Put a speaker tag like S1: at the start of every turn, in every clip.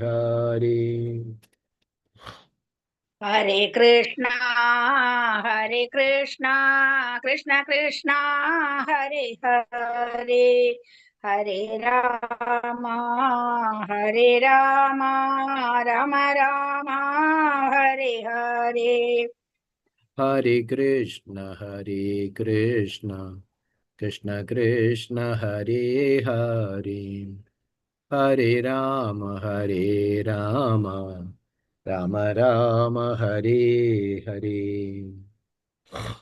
S1: हरे।
S2: हरे कृष्णा कृष्णा कृष्णा हरे हरे, हरे राम राम राम हरे हरे।
S1: हरे कृष्ण कृष्ण कृष्ण हरे हरे, हरे राम राम राम हरे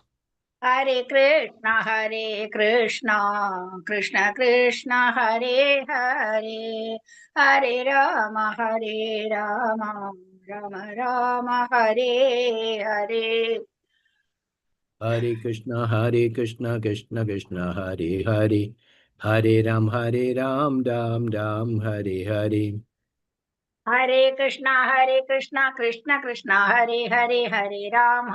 S1: हरे।
S2: हरे कृष्णा कृष्ण कृष्ण हरे हरे, हरे राम राम राम हरे हरे।
S1: हरे कृष्ण कृष्ण कृष्ण हरे हरे, हरे राम राम राम हरे हरे।
S2: हरे कृष्णा कृष्ण कृष्ण हरे हरे, हरे राम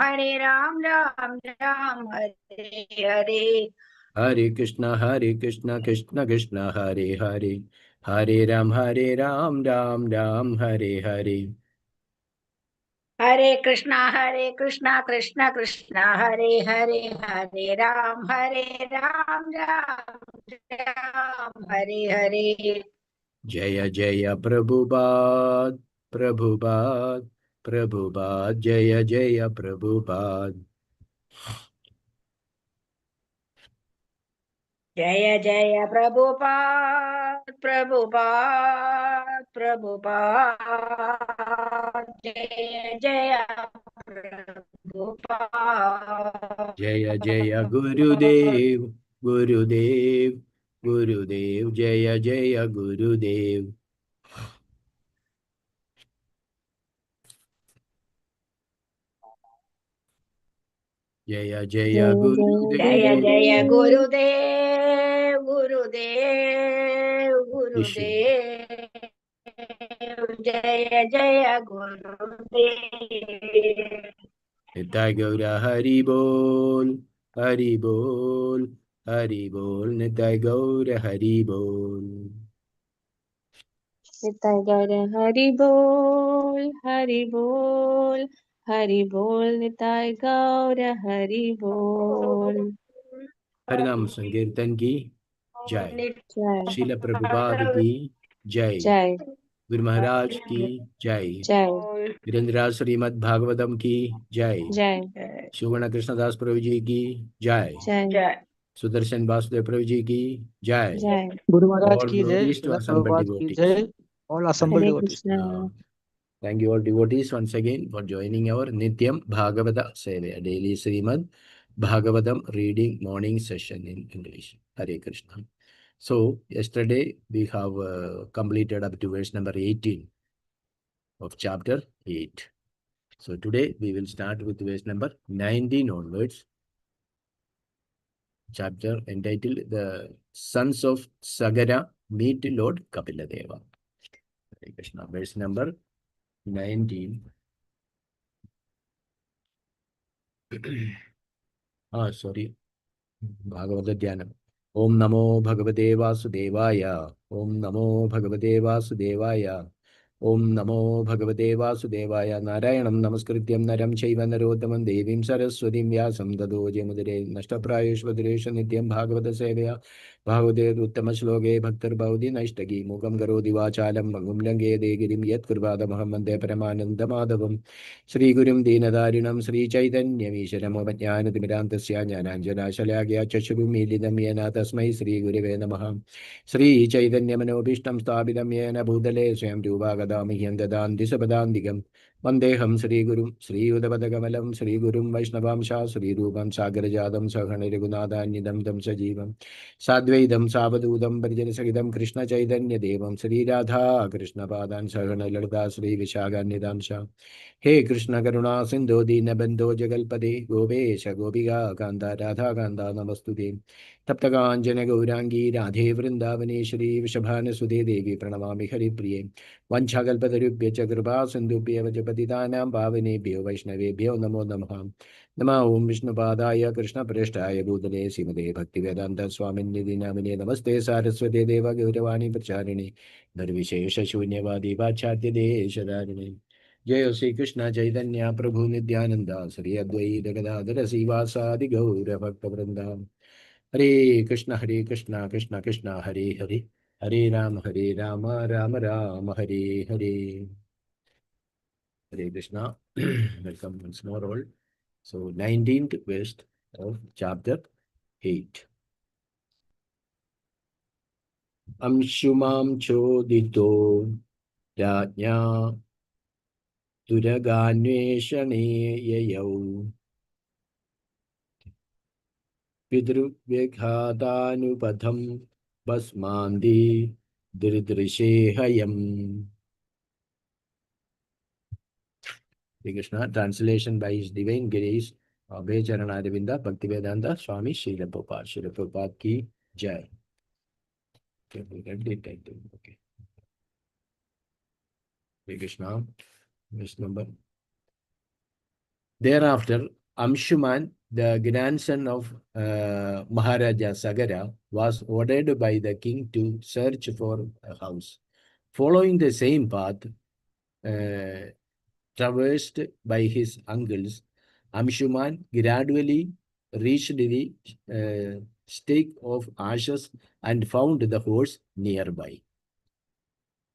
S2: राम राम हरे हरे।
S1: हरे कृष्ण कृष्ण कृष्ण हरे हरे, हरे राम राम राम हरे हरे।
S2: हरे कृष्णा कृष्ण कृष्ण हरे हरे, हरे राम राम राम हरे हरे।
S1: जय जय प्रभुपाद प्रभुपाद प्रभुपाद, जय जय प्रभुपाद।
S2: जय जय प्रभुपाद प्रभुपाद प्रभुपाद, जय जय
S1: जय जय
S2: प्रभुपाद।
S1: गुरुदेव गुरुदेव गुरुदेव, जय जय गुरुदेव। जय जय
S2: जय जय
S1: गुरुदेव।
S2: गुरुदेव गुरुदेव
S1: ऋषि
S2: गुरुदेव, जय जय गुरुदेव।
S1: निताय गौर हरि बोल, हरि बोल, हरि बोल, निताय गौर हरि बोल।
S3: निताय गौर हरि बोल, हरि बोल, हरि बोल, निताय गौर हरि बोल।
S1: हरिनाम संकीर्तन की जय।
S3: जय
S1: श्रील प्रभुपाद की जय।
S3: जय
S1: गुरु महाराज की जय।
S3: जय
S1: वीरेंद्र श्रीमद् भागवतम की जय।
S3: जय
S1: सुवर्ण कृष्णदास प्रभु जी की जय।
S3: जय
S2: जय
S1: सुदर्शन वासुदेव प्रभु जी की जय।
S3: जय।
S4: गुरु महाराज
S1: All
S4: की जय,
S1: glories to
S4: Srila
S1: assembled
S4: Prabhupada की
S1: devotees.
S4: जय, all assemble
S3: Hare
S4: devotees.
S3: Krishna.
S1: Thank you all devotees once again for joining our Nityam Bhagavata Sevaya, daily Srimad Bhagavatam reading morning session in English. Hare Krishna. So yesterday we have completed up to verse number 18 of chapter 8. So today we will start with verse number 19 onwards. Chapter entitled The Sons of Sagara Meet Lord Kapiladeva. Hare Krishna. Verse number 19. Sorry. Bhagavat ध्यान। ओम नमो भगवते वासुदेवाय, ओम नमो भगवते वासुदेवाय, ओम नमो भगवते वासुदेवाय। नारायणं नमस्कृत्यं नरं चैव नरोत्तमं देवीं सरस्वतीं व्यासं ततो जयमुदरे नष्टप्रायेष्वदुरेष नित्यं भागवत सेवया। भागवते उत्तमश्लोके भक्तिर्भवति नैष्टकी मुखं करोति वाचालं भङ्गुं लङ्घयते गिरिं यत्कृपादमहं वन्दे परमानन्दमाधवम्। श्रीगुरुं दीनदारिणं श्रीचैतन्यमीश्वरमवज्ञानतिमिरान्तस्य ज्ञानाञ्जनाशलाघ्या चक्षुरुमीलितं येन तस्मै श्रीगुरवे नमः। श्रीचैतन्यमनोभीष्टं स्थापितं येन भूतले स्वयं रूपा कदा मह्यं ददान्ति सपदान्तिकं। वन्देऽहं श्रीगुरुं श्रीयुतपदकमलं श्रीगुरुं वैष्णवांशा श्रीरूपं सागरजातं सघनरघुनाथान्वितं तं सजीवं साद्वैतं सावधूतं परिजनसहितं कृष्णचैतन्यदेवं श्रीराधा कृष्णपादान् सघनललिता श्रीविशाखान्वितांश। हे कृष्ण करुणा सिंधु दीनबंधो जगल्पते गोपेश गोपिका कांता राधा कांता नमस्तुते। तप्तकांचन गौरांगी राधे वृंदावनेश्वरी वृषभानुसुते देवी प्रणमामि हरिप्रिये। वंशाकल्पतरुभ्य च कृपा सिन्धुभ्येव च पतितानां पावनेभ्यो वैष्णवेभ्यो नमो नमः। नमः ओं विष्णुपादाय कृष्णप्रेष्ठाय भूतले श्रीमते भक्तिवेदान्त स्वामिन्निधिन नामिने नमस्ते सारस्वते देव गौरवाणी प्रचारिणे निर्विशेष शून्यवादी पाश्चात्य देशधारिणे जय श्री कृष्ण चैतन्य प्रभु नित्यानंद श्री अद्वैत गदाधर श्रीवासादि गौर भक्त वृंदा हरे Krishna Krishna Krishna Hare Hare Hare Ram Ram Ram Hare Hare Hare Krishna. Welcome once more all. So 19th verse of chapter 8. Amshumam chodito rajnya turaganveshane yayau vidruvyaghatanupatham basmandi diridrishehayam. Hare Krishna. Translation by His Divine Grace, Abhay Charanaravinda Bhaktivedanta Swami Srila Prabhupada. Srila Prabhupada ki Jai. Okay, we read the title. Okay. Hare Krishna. Verse number. Thereafter, Amsuman, the grandson of Maharaja Sagara, was ordered by the king to search for a house. Following the same path traversed by his uncles, Amsuman gradually reached the stake of ashes and found the horse nearby.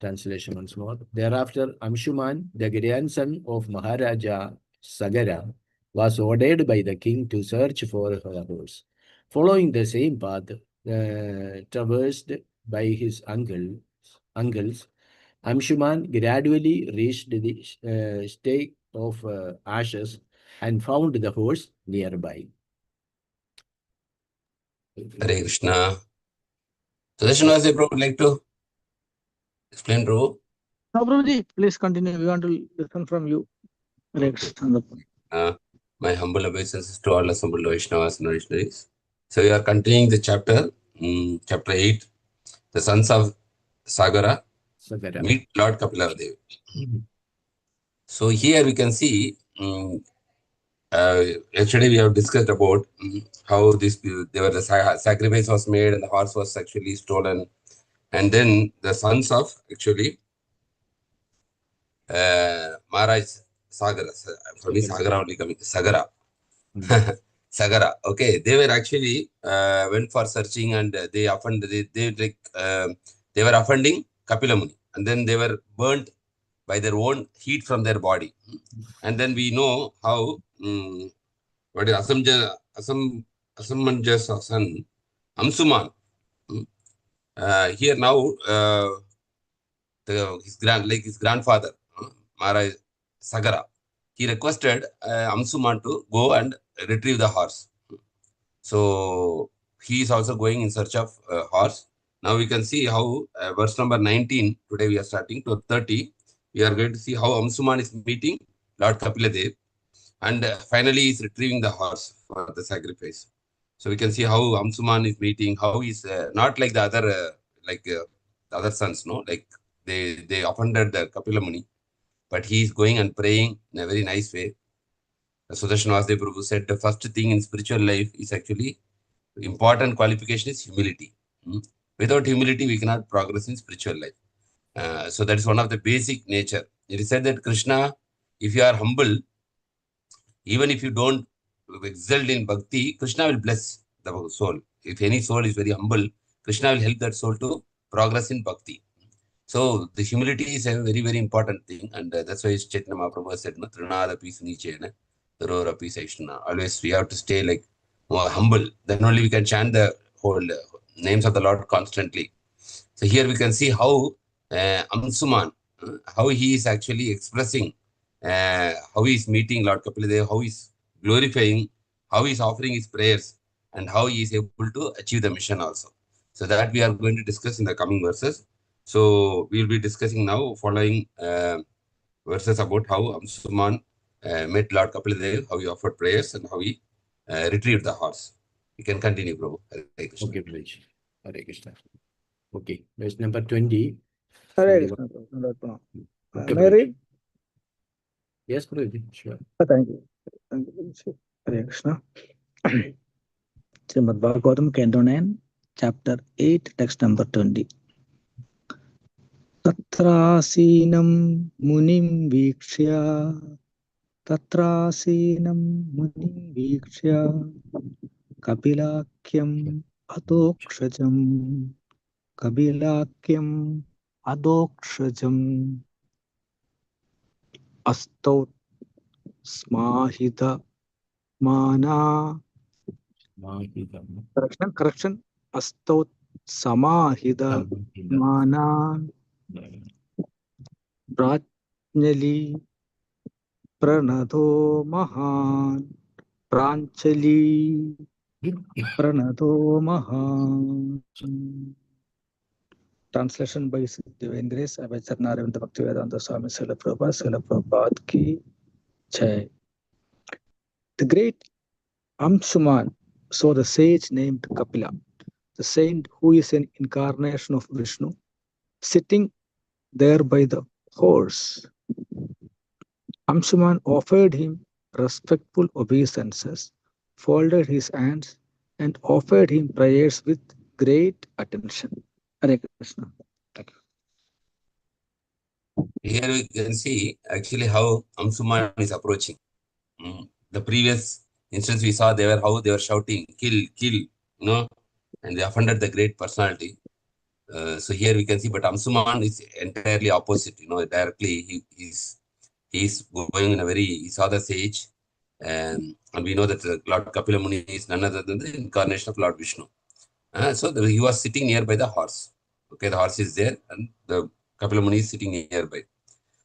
S1: Translation once more. Thereafter, Amsuman, the grandson of Maharaja Sagara, was ordered by the king to search for a horse. Following the same path traversed by his uncles, Amsuman gradually reached the stake of ashes and found the horse nearby.
S4: Hare Krishna. So, Prabhu would like to explain, Prabhu?
S5: No, Prabhuji, please continue. We want to listen from you. Hare Krishna.
S4: My humble obeisances to all assembled Vaishnavas and Vaishnavis. So, we are continuing the chapter, chapter 8, the sons of Sagara meet Lord Kapiladeva. So, here we can see, yesterday we have discussed about how there was a sacrifice was made and the horse was actually stolen. And then the sons of actually Maharaj Sagara, for me Sagara only coming, Sagara. Sagara, okay, they were actually went for searching and they offended, they were offending Kapila Muni, and then they were burnt by their own heat from their body. And then we know how what is Asamanja's son Amsuman. Here now his grandfather Maharaj Sagara, he requested Amsuman to go and retrieve the horse. So he is also going in search of horse. Now we can see how verse number 19, today we are starting to 30, we are going to see how Amsuman is meeting Lord Kapiladeva, and finally he is retrieving the horse for the sacrifice. So we can see how Amsuman is meeting, how he is not like the other the other sons, no, like they offended the Kapila Muni, but he is going and praying in a very nice way. Sudarshan Vasdev Prabhu said the first thing in spiritual life is actually important qualification is humility. Without humility, we cannot progress in spiritual life. So that is one of the basic nature. It is said that Krishna, if you are humble, even if you don't excel in bhakti, Krishna will bless the soul. If any soul is very humble, Krishna will help that soul to progress in bhakti. So the humility is a very, very important thing, and that's why Chaitanya Mahaprabhu said, "No, Trinada peace nichena, Tharora peace aishna." Always we have to stay like more humble. Then only we can chant the whole names of the Lord constantly. So here we can see how Amsuman, how he is actually expressing, how he is meeting Lord Kapiladeva, how he is glorifying, how he is offering his prayers, and how he is able to achieve the mission also. So that we are going to discuss in the coming verses. So we will be discussing now following verses about how Amsuman met Lord Kapiladeva, how he offered prayers, and how he retrieved the horse. You can continue, Prabhu. Hare Krishna.
S1: Okay, Prabhuji. Hare Krishna. Okay, verse number 20.
S5: Hare Krishna.
S1: Okay,
S5: May I read?
S1: Yes, Prabhuji, sure.
S5: Thank you. Thank you. Hare Krishna. Srimad Bhagavatam, Canto 9, chapter 8, text number 20. Tatrasinam munim vikshya, tatrasinam munim vikshya, Kapilakyam adokshajam, Kapilakyam adokshajam, Astot smahita mana. Correction. Astot samahida mana prajnali pranado mahan. Pranchali pranado mahan. Translation by His Divine Grace, by Charnaravindra Bhaktivedanta Swami Srila Prabhupada ki jai. The great Amsuman saw the sage named Kapila, the saint who is an incarnation of Vishnu, sitting there by the horse. Amsuman offered him respectful obeisances, folded his hands, and offered him prayers with great attention. Hare Krishna. Thank you.
S4: Here we can see actually how Amsuman is approaching. The previous instance we saw how they were shouting, kill, and they offended the great personality. So here we can see, but Amsuman is entirely opposite, directly he's going in a he saw the sage, and we know that Lord Kapila Muni is none other than the incarnation of Lord Vishnu. So he was sitting nearby the horse. Okay, the horse is there, and the Kapila Muni is sitting nearby.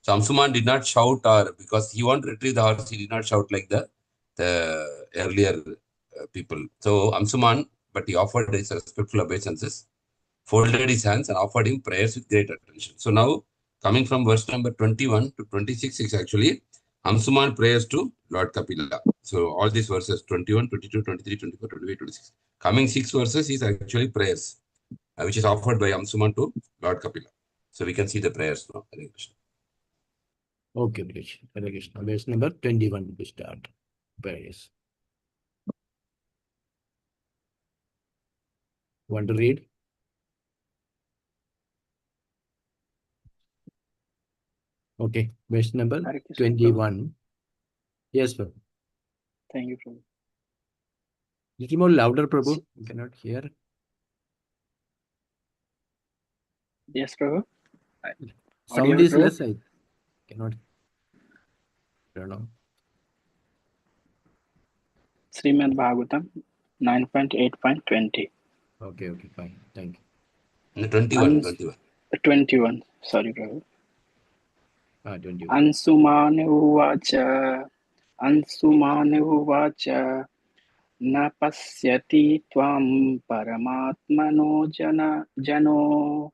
S4: So Amsuman did not shout, or because he wanted to retrieve the horse, he did not shout like the earlier people. So Amsuman, but he offered his respectful obeisances, folded his hands, and offered him prayers with great attention. So now, coming from verse number 21 to 26 is actually Amsuman prayers to Lord Kapila. So all these verses 21, 22, 23, 24, 25, 26. Coming 6 verses is actually prayers, which is offered by Amsuman to Lord Kapila. So we can see the prayers now. Hare Krishna.
S1: Okay, please. Hare Krishna. Verse number 21 to start. Prayers. Want to read? Okay, verse number 21. Yes, Prabhu.
S6: Thank you, Prabhu.
S1: Little more louder, Prabhu. You cannot hear.
S6: Yes, Prabhu.
S1: Sound
S6: Audible,
S1: is
S6: Prabhu?
S1: less. I cannot. Don't know.
S6: Srimad Bhagavatam 9.8.20.
S1: Okay, fine. Thank
S4: you. 21.
S6: 21. Sorry, Prabhu.
S1: 21.
S6: Ansumane uvacha na pasyati tvam paramatmano jano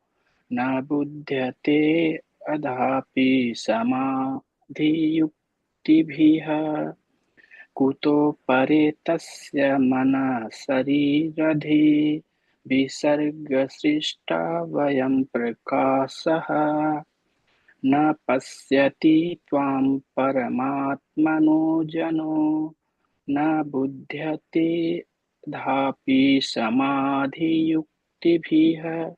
S6: na buddhyate adhapi samadhiyuktibhiha kuto paretasya mana sariradi visarga srishta vayam prakasaha na pasyati tvam paramatmano jano na buddhyate dhapi samadhiyuktibhiha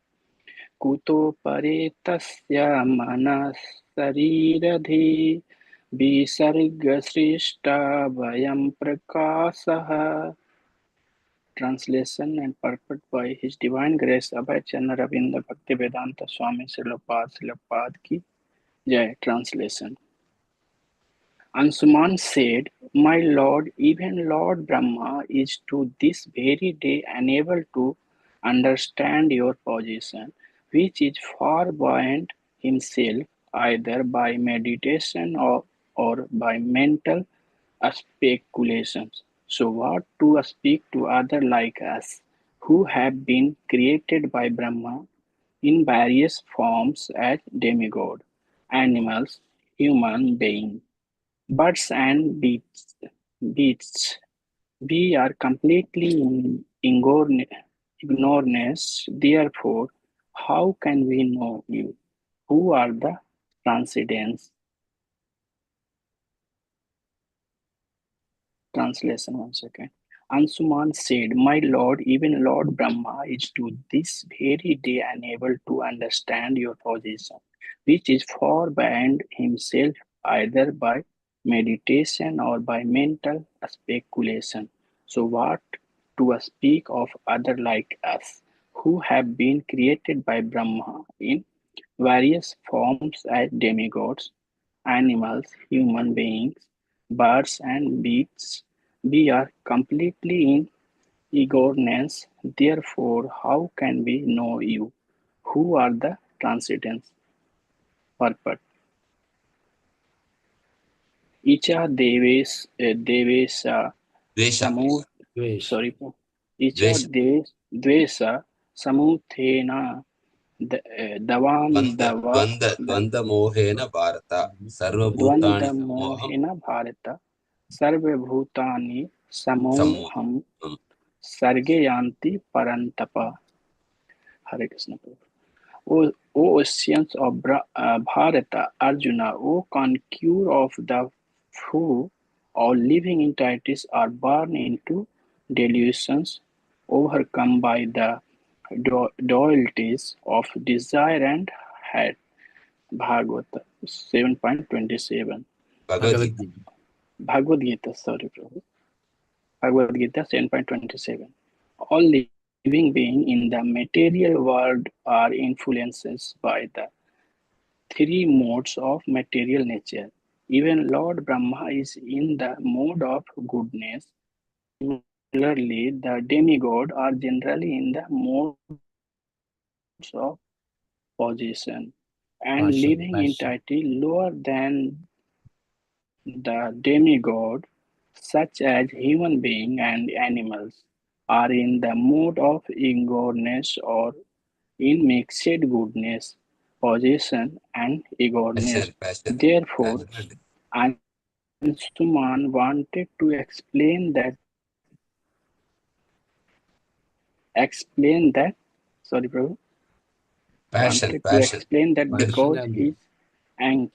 S6: kuto paretasya manas sariradi visarga srishta vayam prakasaha. Translation and purport by His Divine Grace Abhay Chandra Ravinda Bhaktivedanta Swami Srila Prabhupada ki jai. Translation. Ansuman said, "My Lord, even Lord Brahma is to this very day unable to understand your position, which is far beyond himself, either by meditation or by mental speculations. So what to speak to others like us, who have been created by Brahma in various forms as demigod, animals, human beings, birds and beasts. We are completely in ignorance. Therefore, how can we know you? Who are the transcendents?" Translation once again. Ansuman said, My lord, even Lord Brahma is to this very day unable to understand your position, which is far beyond himself either by meditation or by mental speculation. So, what to speak of other like us, who have been created by Brahma in various forms as demigods, animals, human beings, birds, and beasts? We are completely in ignorance. Therefore, how can we know you, who are the transcendents? Purport. Icha devesa
S4: Dvesha.
S6: samu
S1: Dvesh.
S6: sorry. Icha
S4: Dvesha.
S6: dvesa samuthena davandava
S4: Dvanda mohena bharata. Sarva bhutani samoham
S6: द्वन्द्वमोहेन Bharat सर्वभूतानि
S4: samoham.
S6: समूहं सर्गे यान्ति परन्तप. Hare Krishna. O oceans of Bharata, Arjuna, O conqueror of the foe, all living entities are born into delusions, overcome by the dualities of desire and hate. Bhagavata 7.27.
S4: Bhagavad
S1: Bhagavad
S4: Gita.
S1: Gita.
S6: Bhagavad Gita, sorry, Prabhu. Bhagavad Gita 7.27. All living beings in the material world are influenced by the three modes of material nature. Even Lord Brahma is in the mode of goodness. Similarly, the demigods are generally in the modes of possession, and living
S1: Passion.
S6: entity lower than the demigod, such as human beings and animals, are in the mode of ignorance or in mixed goodness, possession, and ignorance.
S4: Passion.
S6: Therefore,
S4: Passion.
S6: Ansuman wanted to explain that sorry, Prabhu,
S4: Passion.
S6: wanted to explain that the
S1: Passion
S6: God
S1: and
S6: is ang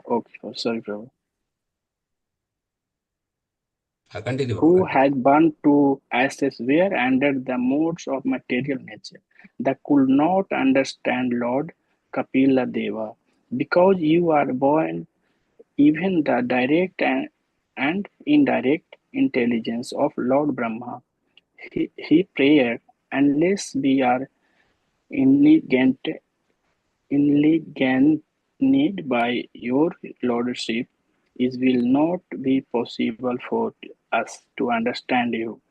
S6: okay, sorry, Prabhu,
S4: Continue.
S6: who has burned to ashes were under the modes of material nature, that could not understand Lord Kapiladeva, because you are born even the direct and indirect intelligence of Lord Brahma. He prayed, unless we are intelligent by your lordship, it will not be possible for us to understand you.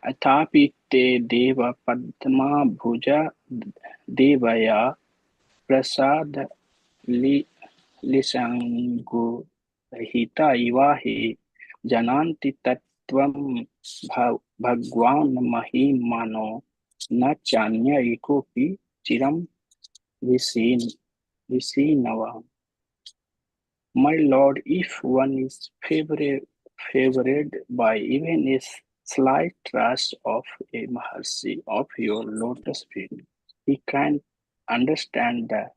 S6: अथापि ते देव पद्माभुज देवया प्रसाद लिसङ्गुरहिता इवा हि जानन्ति तत्त्वं भगवान् महिमानो न चान्य एकोऽपि चिरं विशीनवान्. My Lord, if one is favored by even a slight trust of a Maharshi of your lotus feet, he can understand the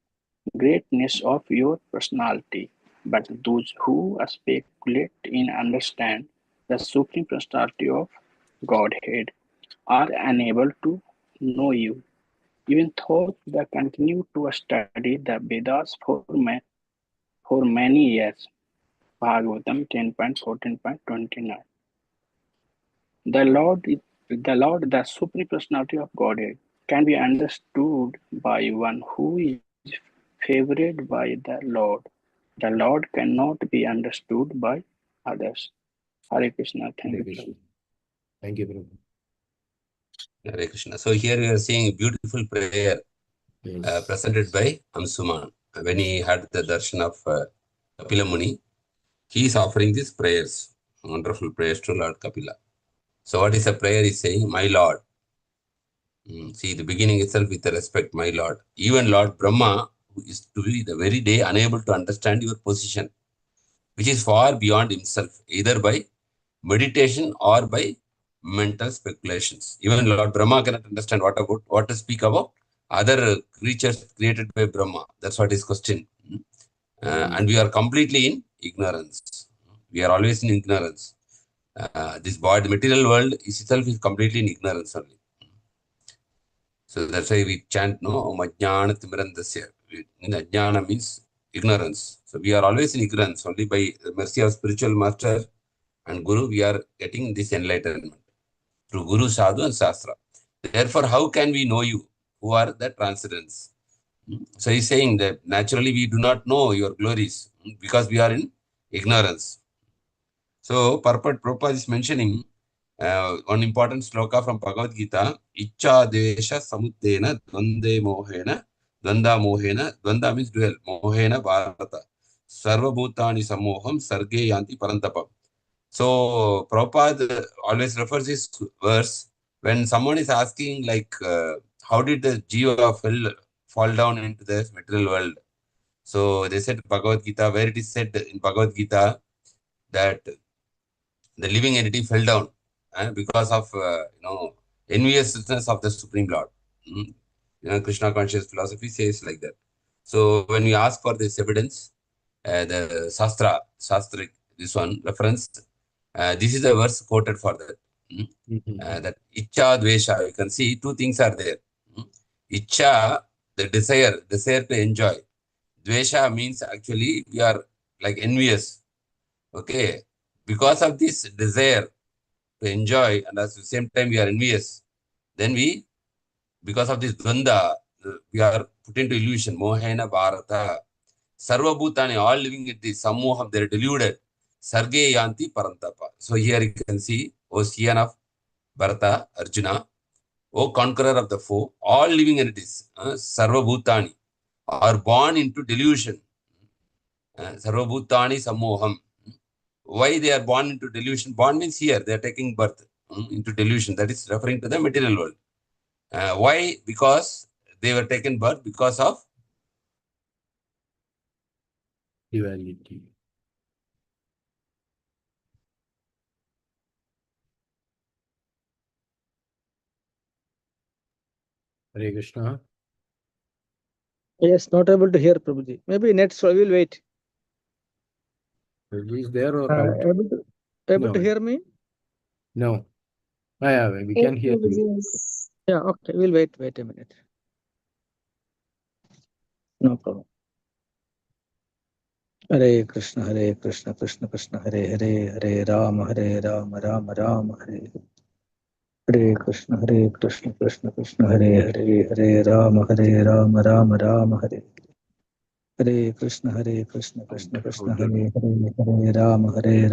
S6: greatness of your personality. But those who speculate in understand the supreme personality of Godhead are unable to know you, even though they continue to study the Vedas for many years. Bhagavatam 10.14.29. The Supreme Personality of Godhead, can be understood by one who is favored by the Lord. The Lord cannot be understood by others. Hare Krishna. Thank
S1: Hare
S6: you.
S1: Krishna. Thank you, Prabhu.
S4: Hare Krishna. So here we are seeing a beautiful prayer
S1: Yes.
S4: presented by Amsuman. When he had the darshan of Kapila Muni, he is offering these prayers, wonderful prayers to Lord Kapila. So what is the prayer? He is saying, my Lord. See the beginning itself with the respect, my Lord. Even Lord Brahma, who is to be the very day unable to understand your position, which is far beyond himself, either by meditation or by mental speculations. Even Lord Brahma cannot understand what to speak about other creatures created by Brahma. That's what his question. And we are completely in ignorance. We are always in ignorance. This body, material world itself is completely in ignorance only. So that's why we chant, no, Om Ajnana Timirandasya. Ajnana means ignorance. So we are always in ignorance. Only by the mercy of spiritual master and Guru, we are getting this enlightenment through Guru, Sadhu and Shastra. Therefore, how can we know you who are the transcendents? So he's saying that naturally we do not know your glories because we are in ignorance. So Prabhupada is mentioning one important sloka from Bhagavad Gita, Icha Desha Samuddena Dvande Mohena, Dvanda Mohena, Dvanda means dual, Mohena Bharata, Sarva Bhutani Samoham, Sarge Yanti Parantapam. So Prabhupada always refers this verse when someone is asking like, how did the Jiva fall down into the material world? So they said Bhagavad Gita, where it is said in Bhagavad Gita that the living entity fell down because of enviousness of the Supreme Lord. Krishna conscious philosophy says like that. So when we ask for this evidence, the Shastra, this one reference, this is the verse quoted for that. That Icha Dvesha, you can see two things are there. Icha, the desire to enjoy. Dvesha means actually we are like envious. Okay. Because of this desire to enjoy and at the same time we are envious, then because of this dvanda, we are put into illusion. Mohena Bharata. Sarva Bhutani, all living entities, Samoham, they are deluded. Sarge Yanti Parantapa. So here you can see, O Sian of Bharata, Arjuna, O conqueror of the foe, all living entities, Sarva Bhutani, are born into delusion. Sarva Bhutani Samoham. Why they are born into delusion? Born means here, they are taking birth into delusion. That is referring to the material world. Why? Because they were taken birth because of
S1: duality. Hare Krishna.
S5: Yes, not able to hear Prabhuji. Maybe next we will wait.
S1: Is there or out?
S5: Able to
S1: No.
S5: hear me?
S1: No. We can hear you.
S5: Yeah, okay. We'll wait a minute. No problem. Hare Krishna, Krishna Krishna, Hare Hare, Hare Rama, Rama Rama, Hare Hare Krishna, Krishna Krishna, Hare Hare, Hare Rama, Rama Hare Hare Krishna, Krishna Krishna, Hare Hare, Hare Rama, Rama
S1: He's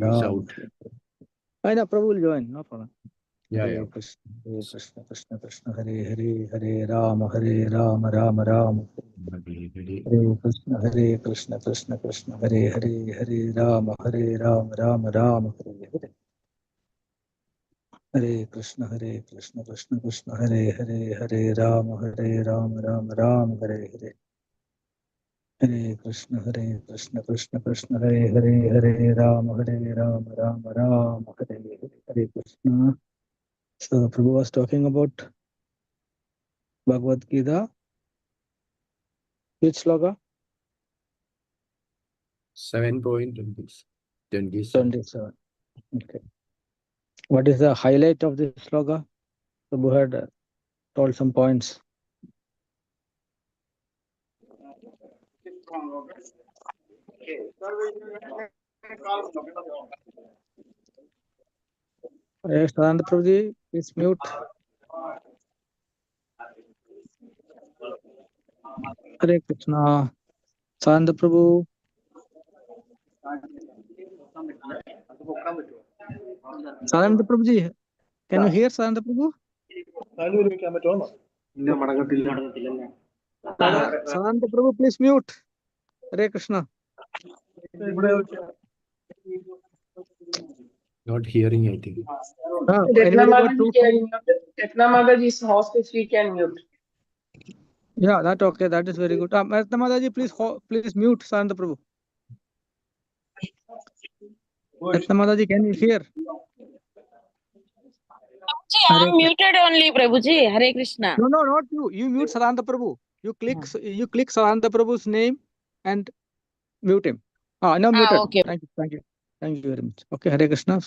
S5: Rama.
S1: out.
S5: I know Prabhu will join, no problem.
S1: Yeah,
S5: Hare Krishna, Krishna Hare Hare, Hare Rama, Rama Rama. Hare Krishna, Krishna Krishna, Hare Hare, Hare Rama, Rama Rama, Hare Hare. Hare Krishna, Krishna Krishna, Hare Hare, Hare Rama, Rama Rama, Hare Hare. Hare Krishna, Krishna Krishna, Hare Hare, Hare Rama, Rama Rama, Hare Hare. Hare Krishna. So Prabhu was talking about Bhagavad Gita. Which sloka?
S1: 7.27.
S5: 27. Okay. What is the highlight of this sloka? Prabhu had told some points. Yes, Anand Prabhuji, please mute. Hare Krishna. Sananda Prabhu. Sananda Prabhuji, can you hear Sananda Prabhu? Sananda Prabhu, please mute. Hare Krishna.
S1: Not hearing, I think.
S5: Anybody got two?
S7: Mataji's house, if we can mute.
S5: Yeah, that okay. That is very good. Mataji, please mute Sananda Prabhu. Mataji, can you hear?
S8: I'm muted only, Prabhuji. Hare Krishna.
S5: No, not you. You mute Sananda Prabhu. You click Sananda Prabhu's name and mute him. Now muted.
S8: Okay.
S5: Thank you. Thank you very much. Okay, Hare Krishna.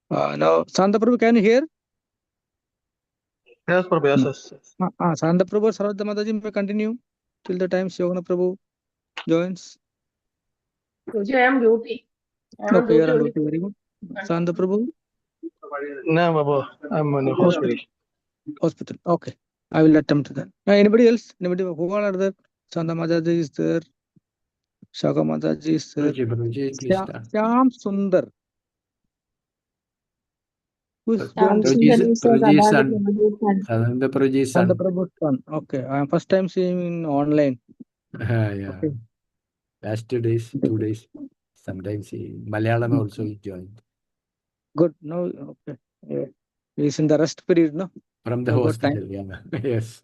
S5: Now, Santa Prabhu, can you hear?
S9: Yes, Prabhu. Yes, yes.
S5: Santa Prabhu, Sarvada Mataji may continue till the time Shogana Prabhu joins.
S7: Guruji, I am duty. I am on
S5: Okay, you
S7: duty
S5: are on
S7: only.
S5: duty. Very good. Santa Prabhu,
S9: No, Babu. I'm in the hospital.
S5: hospital. Okay, I will attempt that. Anybody else? Anybody? Who all are there? Santa Mataji is there. Shaka Mataji is there.
S1: Prabhuji, please start.
S5: Shyam Sundar. Who is going to
S1: Prabhuji's
S3: Prabhuji's
S1: son.
S3: son.
S1: Sananda Prabhuji's
S5: Santa
S1: son.
S5: Prabhu's son. Okay, I am first time seeing him online.
S1: Yeah.
S5: Okay.
S1: Last 2 days, 2 days. Sometimes Malayalam also he joined.
S5: Good. No, okay. Yeah. He's in the rest period, no?
S1: From the
S5: No, got time.
S1: hospital, yeah. Yes.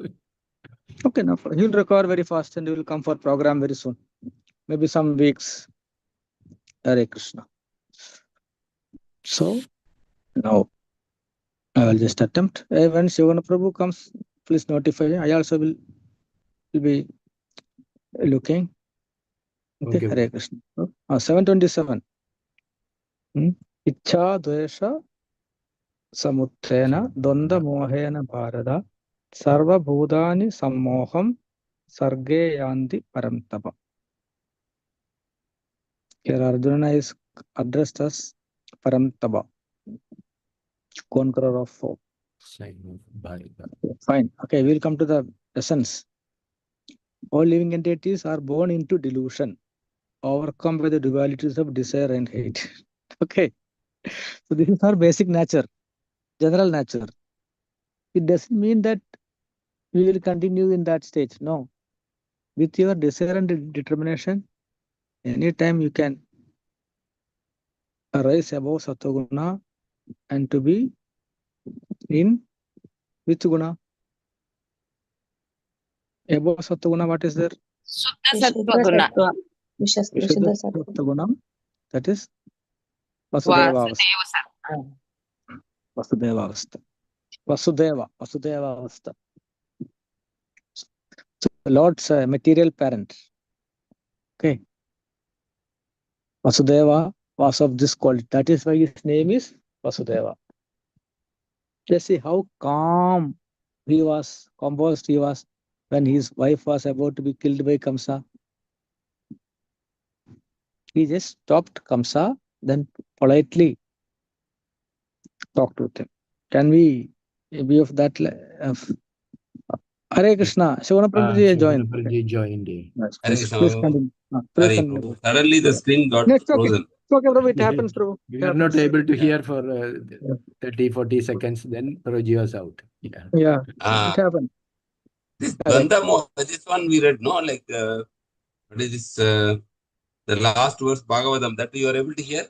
S5: Okay, no, he'll recover very fast and he will come for program very soon. Maybe some weeks. Hare Krishna. So, now I will just attempt. When Shivana Prabhu comes, please notify. I also will be looking. Okay,
S1: Okay.
S5: Hare Krishna. 727. Ichha Dvesha Samutrena Dvanda Mohena Bharata Sarva Bhudani Sammoham Sarge Yanti Paramtapa. Here Arjuna is addressed as Paramtapa, conqueror of foe. Fine. Okay, we'll come to the essence. All living entities are born into delusion, overcome by the dualities of desire and hate. Okay. So this is our basic nature, general nature. It doesn't mean that we will continue in that stage. No. With your desire and determination, anytime you can arise above Satoguna and to be in which guna? Above Satoguna, what is there?
S8: Suddha Sattva Guna.
S5: Vishuddha Sattva, that is Vasudeva Avastha. Vasudeva Avastha. Vasudeva Avastha. So the Lord's material parent. Okay. Vasudeva was of this quality. That is why his name is Vasudeva. Just see how calm he was, composed he was when his wife was about to be killed by Kamsa. He just stopped Kamsa, then politely talked with him. Can we be of that? Hare Krishna. Shivana Prabhuji has joined.
S1: Prabhuji joined.
S5: Yes,
S4: Hare
S5: please
S4: Krishna.
S5: continue. Please
S4: Sorry,
S5: continue.
S4: Prabhu. Suddenly the screen got
S5: It's okay.
S4: frozen.
S5: It's okay, Prabhu. It happens, Prabhu.
S1: We are not able to hear for 30, 40 seconds. Then Prabhuji was out. Yeah.
S5: Yeah, it happened.
S4: This Dvanda Moha, this one we read, no? Like, what is this? The last verse, Bhagavatam, that you are able to hear?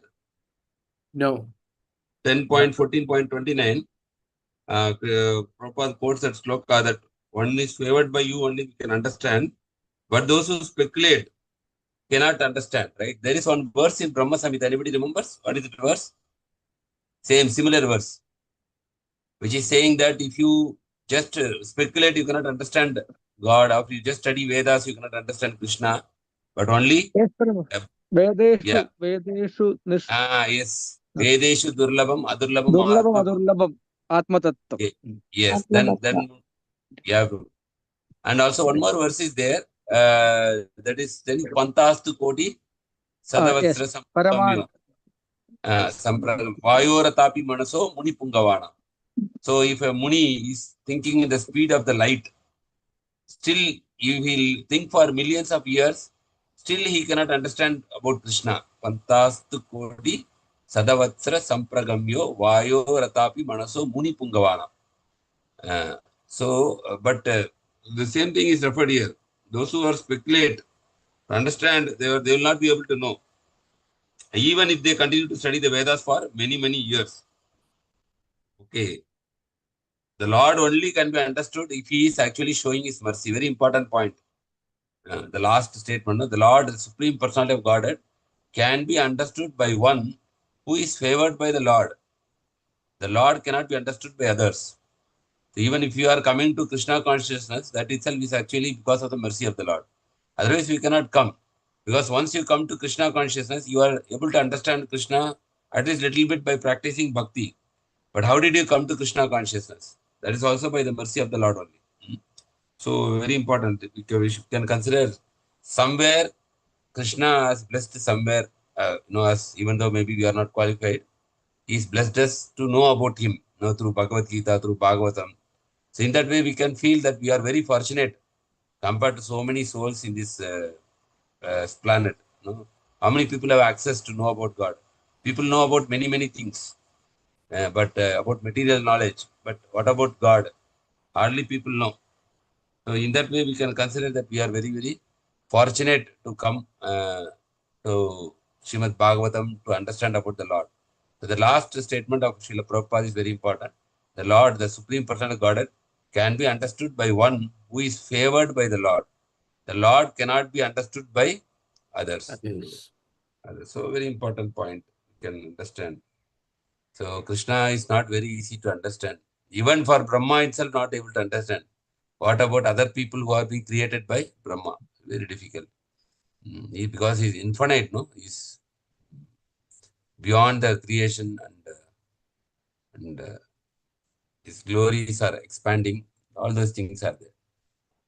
S1: No.
S4: 10.14.29. Prabhupada quotes that sloka that one is favored by you, only we can understand. But those who speculate cannot understand, right? There is one verse in Brahma Samhita. Anybody remembers? What is the verse? Similar verse, which is saying that if you just speculate, you cannot understand God. Or if you just study Vedas, you cannot understand Krishna. But only...
S5: Yes, Prabhu. Vedeshu,
S4: yes. Vedeshu Durlabam, Adurlabam,
S5: Durlabam,
S4: Atma.
S5: Adurlabam, Atma Tattva.
S4: Yes, then, yeah. And also one more verse is there. That is Pantastu Koti Sadavasra Sampragam. Vayoratapi Manaso Muni Pungavana. So if a Muni is thinking in the speed of the light, still he will think for millions of years, still he cannot understand about Krishna. Pantastu Koti Sadavatsra Sampragamyo Vayo Ratapi Manaso Muni Pungavana. But the same thing is referred here. Those who are speculate, to understand, they will not be able to know. Even if they continue to study the Vedas for many, many years. Okay. The Lord only can be understood if he is actually showing his mercy. Very important point. The last statement, the Lord, the Supreme Personality of Godhead, can be understood by one who is favored by the Lord. The Lord cannot be understood by others. So even if you are coming to Krishna consciousness, that itself is actually because of the mercy of the Lord. Otherwise, we cannot come. Because once you come to Krishna consciousness, you are able to understand Krishna at least little bit by practicing bhakti. But how did you come to Krishna consciousness? That is also by the mercy of the Lord only. So very important. We can consider somewhere Krishna has blessed somewhere, as even though maybe we are not qualified, He's blessed us to know about Him, through Bhagavad Gita, through Bhagavatam. So in that way, we can feel that we are very fortunate compared to so many souls in this planet. How many people have access to know about God? People know about many, many things, but about material knowledge. But what about God? Hardly people know. So in that way, we can consider that we are very, very fortunate to come to Srimad Bhagavatam to understand about the Lord. So the last statement of Srila Prabhupada is very important. The Lord, the Supreme Person of Godhead, can be understood by one who is favored by the Lord. The Lord cannot be understood by others.
S1: Yes.
S4: So very important point you can understand. So Krishna is not very easy to understand. Even for Brahma itself, not able to understand. What about other people who are being created by Brahma? Very difficult. Because he's infinite, he's beyond the creation, and his glories are expanding. All those things are there.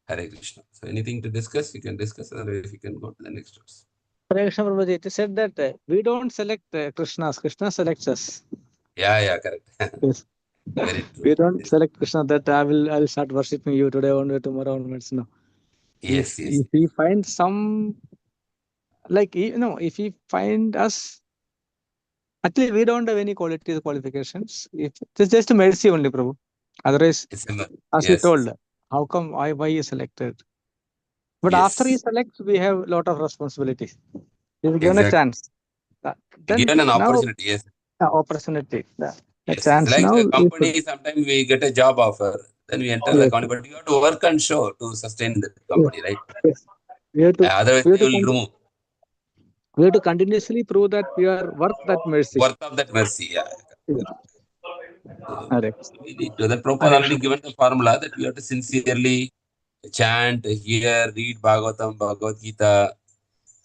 S4: Hare Krishna. So anything to discuss, you can discuss. Otherwise, you can go to the next verse.
S5: Hare Krishna Prabhuji, it is said that we don't select Krishna selects us.
S4: Yeah, correct.
S5: Yes.
S4: Very true.
S5: We don't select Krishna that I'll start worshipping you today onward, tomorrow onwards. No.
S4: Yes.
S5: If we find some, if we find us, actually we don't have any qualifications. If it's just mercy only, Prabhu. Otherwise, as you told, how come why you selected? But after he selects, we have a lot of responsibilities. He's given a chance. Then
S4: given an
S5: now,
S4: opportunity, yes.
S5: Opportunity. A
S4: Yes,
S5: chance
S4: it's like
S5: now.
S4: a company, sometimes we get a job offer, then we enter the company, but you have to work and show to sustain the company, right?
S5: Yes. We have to,
S4: Otherwise, they will remove.
S5: We have to continuously prove that we are worth that mercy.
S4: Worth of that mercy, yeah. So, we need to, that Prabhupada already given the formula that we have to sincerely chant, hear, read Bhagavatam, Bhagavad Gita,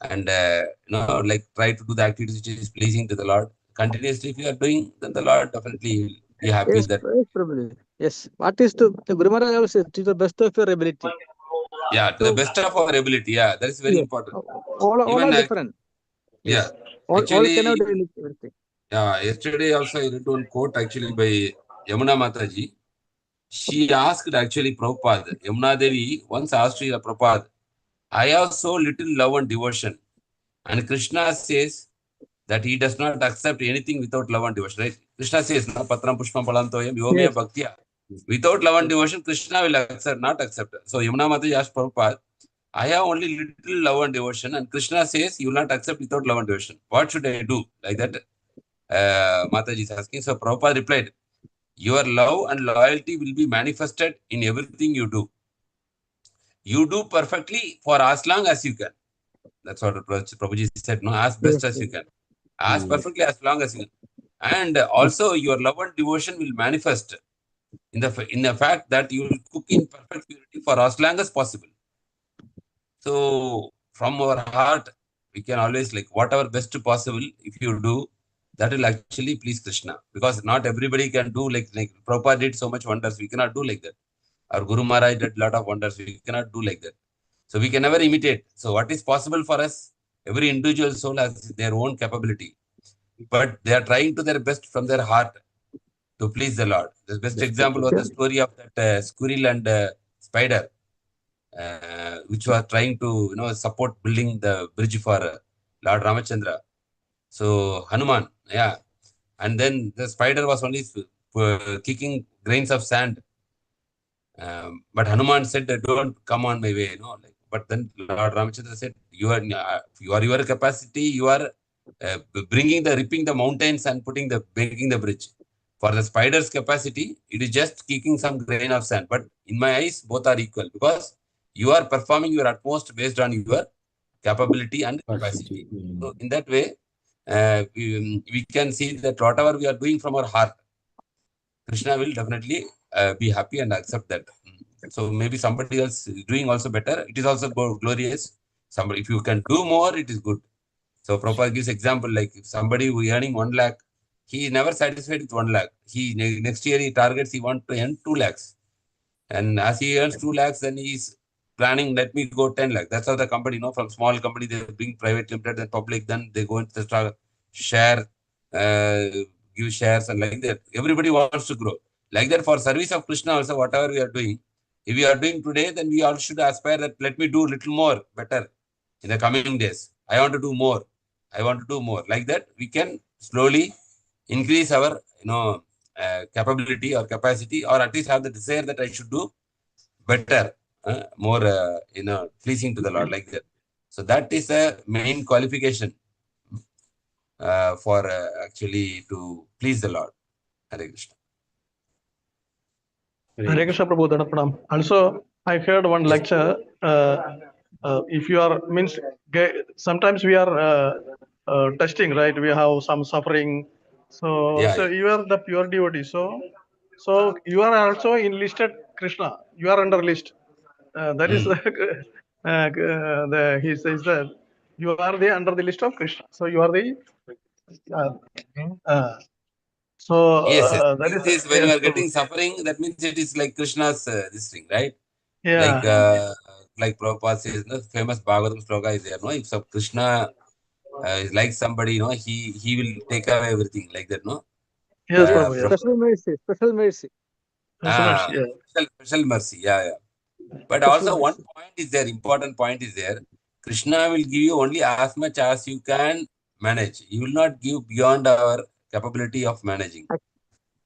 S4: and try to do the activities which is pleasing to the Lord. Continuously, if you are doing, then the Lord definitely will be happy that.
S5: Yes. What is the Guru Maharaj always says, to the best of your ability.
S4: Yeah, to the best of our ability. Yeah, that is very important.
S5: All are different.
S4: Yeah.
S5: All cannot do
S4: Actually,
S5: anything.
S4: yeah, yesterday also I read one quote actually by Yamuna Mataji. She asked actually Prabhupada, Yamuna Devi once asked Srila Prabhupada, I have so little love and devotion. And Krishna says that he does not accept anything without love and devotion, right? Krishna says, "Na patram pushpam palantoyam yome bhaktya." Without love and devotion, Krishna will not accept. So Yamuna Mataji asked Prabhupada, I have only little love and devotion, and Krishna says you will not accept without love and devotion. What should I do? Like that, Mataji is asking. So Prabhupada replied, your love and loyalty will be manifested in everything you do. You do perfectly for as long as you can. That's what Prabhuji said, no, as best as you can. As perfectly as long as you can. And also your love and devotion will manifest in the fact that you will cook in perfect purity for as long as possible. So from our heart, we can always whatever best possible, if you do, that will actually please Krishna. Because not everybody can do like Prabhupada did so much wonders. We cannot do like that. Our Guru Maharaj did a lot of wonders. We cannot do like that. So we can never imitate. So what is possible for us? Every individual soul has their own capability. But they are trying to their best from their heart to please the Lord. The best example was the story of that squirrel and spider, which was trying to support building the bridge for Lord Ramachandra. So Hanuman, and then the spider was only kicking grains of sand. But Hanuman said, "Don't come on my way." But then Lord Ramachandra said, "You are your capacity. You are ripping the mountains and making the bridge. For the spider's capacity, it is just kicking some grain of sand. But in my eyes, both are equal because you are performing your utmost based on your capability and capacity. So in that way, we can see that whatever we are doing from our heart, Krishna will definitely be happy and accept that. So maybe somebody else is doing also better. It is also glorious. Somebody, if you can do more, it is good. So Prabhupada gives example, like if somebody who earning 1 lakh, he is never satisfied with 1 lakh. Next year he targets, he want to earn 2 lakhs. And as he earns 2 lakhs, then he's planning, let me go 10 lakhs. That's how the company, from small company, they bring private limited and public, then they go into the stock, share, give shares, and like that. Everybody wants to grow. Like that, for service of Krishna also, whatever we are doing, if we are doing today, then we all should aspire that let me do little more, better in the coming days. I want to do more. I want to do more. Like that, we can slowly increase our, capability or capacity, or at least have the desire that I should do better, more, pleasing to the Lord, like that. So that is a main qualification for actually to please the Lord. Hare Krishna.
S9: Hare Krishna Prabhu, Dhanapranam. Also, I heard one lecture. If you are sometimes we are testing, right? We have some suffering. So
S4: Yeah.
S9: you are the pure devotee. So you are also enlisted Krishna. You are under list. That is he says that you are under the list of Krishna. So you are the
S4: Yes.
S9: that is
S4: This is when you
S9: yes,
S4: are
S9: Prabhu.
S4: getting suffering, that means it is like Krishna's this thing, right?
S9: Yeah.
S4: Like Prabhupada says, the famous Bhagavatam sloka is there, no? If some Krishna is like somebody, he will take away everything, like that, no?
S9: Yes, Prabhu. Yes.
S5: Special mercy, special mercy.
S4: Special mercy, yeah. But
S5: Special
S4: also one
S5: mercy.
S4: point is there, important point is there. Krishna will give you only as much as you can manage. He will not give beyond our capability of managing.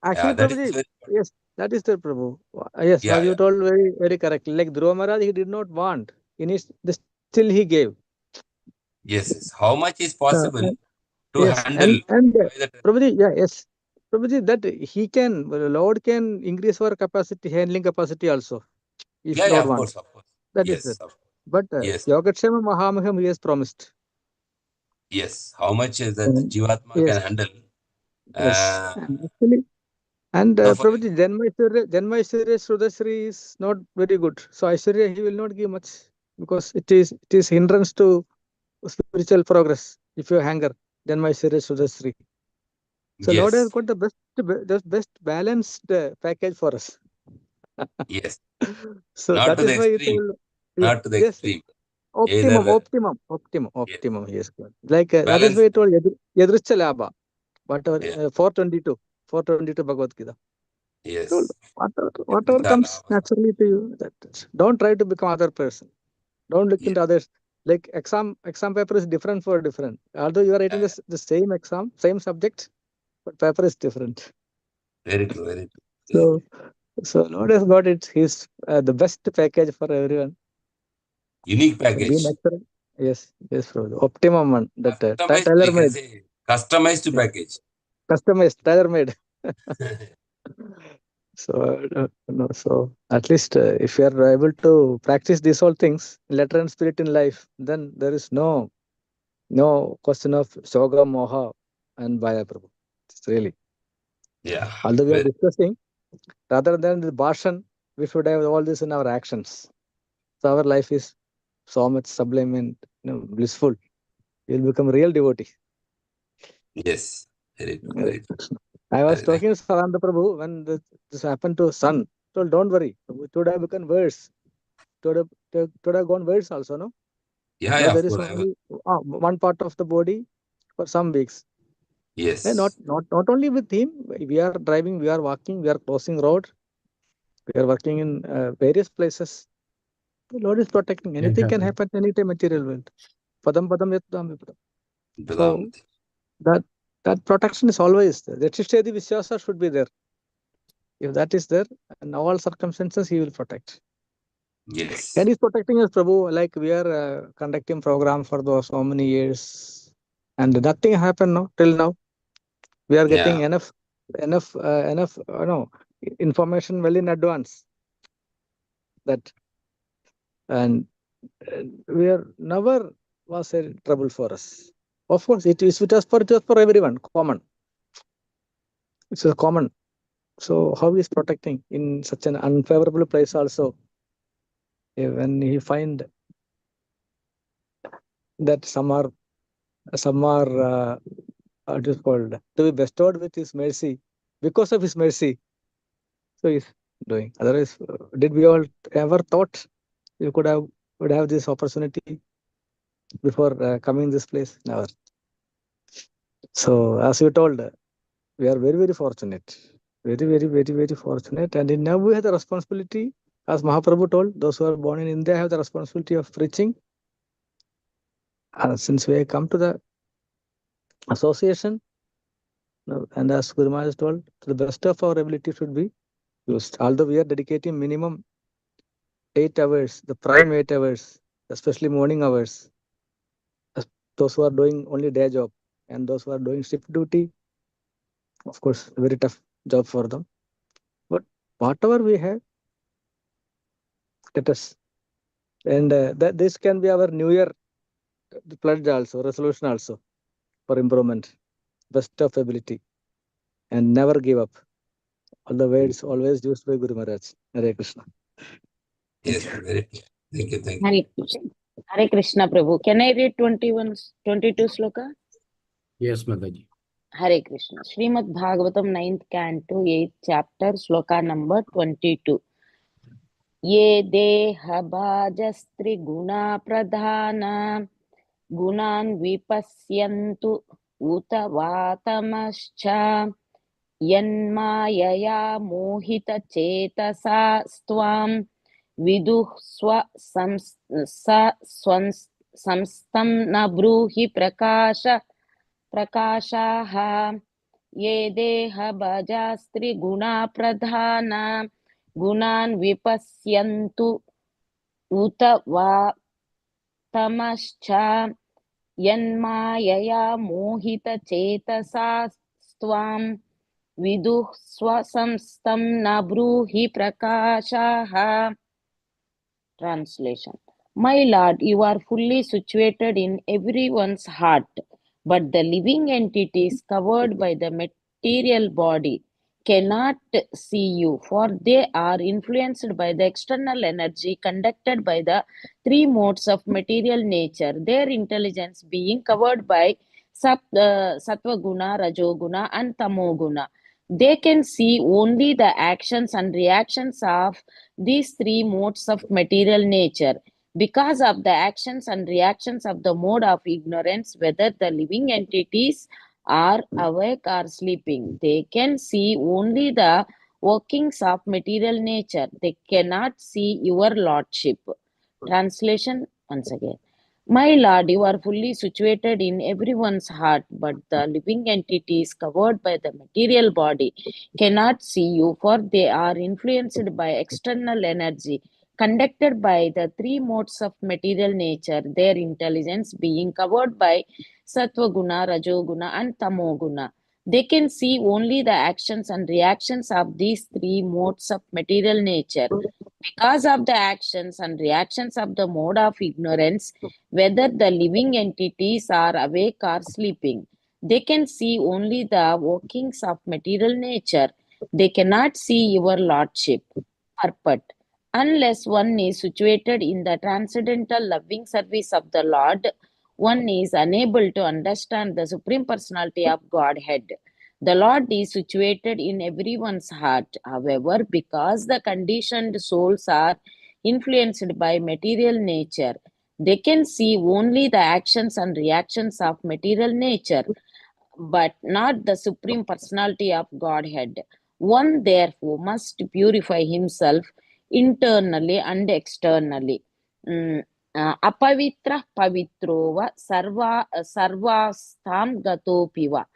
S5: Actually,
S4: That is
S5: Prabhuji,
S4: very,
S5: yes, that is the Prabhu. Yes, what you told very, very correctly. Like Dhruva Maharaj, he did not want. Still he gave.
S4: Yes. How much is possible to
S5: Yes,
S4: handle?
S5: and Prabhuji, yes, Prabhuji, that he can, Lord can increase our capacity, handling capacity also, if Lord
S4: Of
S5: wants.
S4: course.
S5: That is it.
S4: Of course.
S5: But
S4: Yes.
S5: Yogatshema Mahamaham, he has promised.
S4: Yes. How much is that Jivatma
S5: Yes.
S4: can handle?
S5: Yes. Actually, and Prabhuji, Janmaishwarya Sudasri is not very good. So Aishwarya, he will not give much because it is hindrance to spiritual progress if you hanger Janmaishwarya Sudasri. So Lord has got the best balanced package for us.
S4: Yes.
S5: So
S4: Not
S5: that
S4: to
S5: is
S4: the
S5: why
S4: extreme. Not to the extreme.
S5: Optimum. Yes, like that is why it told Yadricha Labha. Whatever 422 Bhagavad Gita.
S4: Yes.
S5: Whatever comes naturally to you, don't try to become other person. Don't look into others. Like exam paper is different for different. Although you are writing the same exam, same subject, but paper is different.
S4: Very true.
S5: So Lord has got his the best package for everyone.
S4: Unique package.
S5: Yes, Prabhu. Optimum one. That
S4: tailor-made. Customized package.
S5: Customized, tailor-made. So at least if you are able to practice these all things, letter and spirit in life, then there is no question of Soga, Moha, and Bhaya, Prabhu. It's really.
S4: Yeah.
S5: Although we are discussing, rather than the bhashan, we should have all this in our actions. So our life is so much sublime and blissful. You will become a real devotee.
S4: Yes. Very true.
S5: I was talking to Saranda Prabhu when this happened to son. So don't worry, it would have become worse. It would have gone worse also, no?
S4: Yeah,
S5: There is only one part of the body for some weeks.
S4: Yes.
S5: And not only with him, we are driving, we are walking, we are crossing road, we are working in various places. The Lord is protecting. Anything can happen anytime, material world. Padam padam yatdam vipadam. So that protection is always there. That Vishyasa should be there. If that is there, in all circumstances, he will protect.
S4: Yes.
S5: And he's protecting us, Prabhu. Like we are conducting program for so many years, and nothing happened till now. We are getting enough information well in advance. And we are never was a trouble for us. Of course, it was for everyone, common. It's a common. So how is protecting in such an unfavorable place also? When he find that some are what is called to be bestowed with his mercy because of his mercy. So he's doing. Otherwise, did we all ever thought we would have this opportunity before coming this place? Never. So as you told, we are very, very fortunate. Very, very, very, very fortunate. And now we have the responsibility, as Mahaprabhu told, those who are born in India have the responsibility of preaching. And since we have come to the association, and as Guru Maharaj told, to the best of our ability should be used. Although we are dedicating minimum 8 hours, the prime 8 hours, especially morning hours, those who are doing only day job and those who are doing shift duty, of course, very tough job for them. But whatever we have, let us. And that this can be our New Year pledge also, resolution also for improvement, best of ability, and never give up. All the words always used by Guru Maharaj. Hare Krishna.
S4: Yes, very clear. Thank you. Thank you.
S8: Hare Krishna. Hare Krishna, Prabhu. Can I read 21, 22 sloka?
S1: Yes, Mataji.
S8: Hare Krishna. Srimad Bhagavatam 9th Canto 8th chapter sloka number 22. Ye deha bhajastri guna pradhana gunan vipasyantu uta vatamascha यन्मायया मोहितचेतसा स्त्वां विदुः संस्तं न ब्रूहि प्रकाशाः ये देहभजास्त्रिगुणा प्रधाना गुणान् विपश्यन्तु उत वा तमश्च यन्मायया मोहितचेतसा स्त्वां विदुः स्वसंस्तं न ब्रूहि प्रकाशाः. Translation. My Lord, you are fully situated in everyone's heart, but the living entities covered by the material body cannot see you, for they are influenced by the external energy conducted by the three modes of material nature, their intelligence being covered by Sattva Guna, Rajoguna and Tamoguna. They can see only the actions and reactions of these three modes of material nature. Because of the actions and reactions of the mode of ignorance, whether the living entities are awake or sleeping, they can see only the workings of material nature. They cannot see your lordship. Translation once again. My Lord, you are fully situated in everyone's heart, but the living entities covered by the material body cannot see you, for they are influenced by external energy conducted by the three modes of material nature, their intelligence being covered by Sattva Guna, Rajoguna and Tamoguna. They can see only the actions and reactions of these three modes of material nature. Because of the actions and reactions of the mode of ignorance, whether the living entities are awake or sleeping, they can see only the workings of material nature. They cannot see your lordship. Purport. Unless one is situated in the transcendental loving service of the Lord, one is unable to understand the Supreme Personality of Godhead. The Lord is situated in everyone's heart. However, because the conditioned souls are influenced by material nature, they can see only the actions and reactions of material nature, but not the Supreme Personality of Godhead. One therefore must purify himself internally and externally. Apavitra pavitrova sarvastham gatopiva.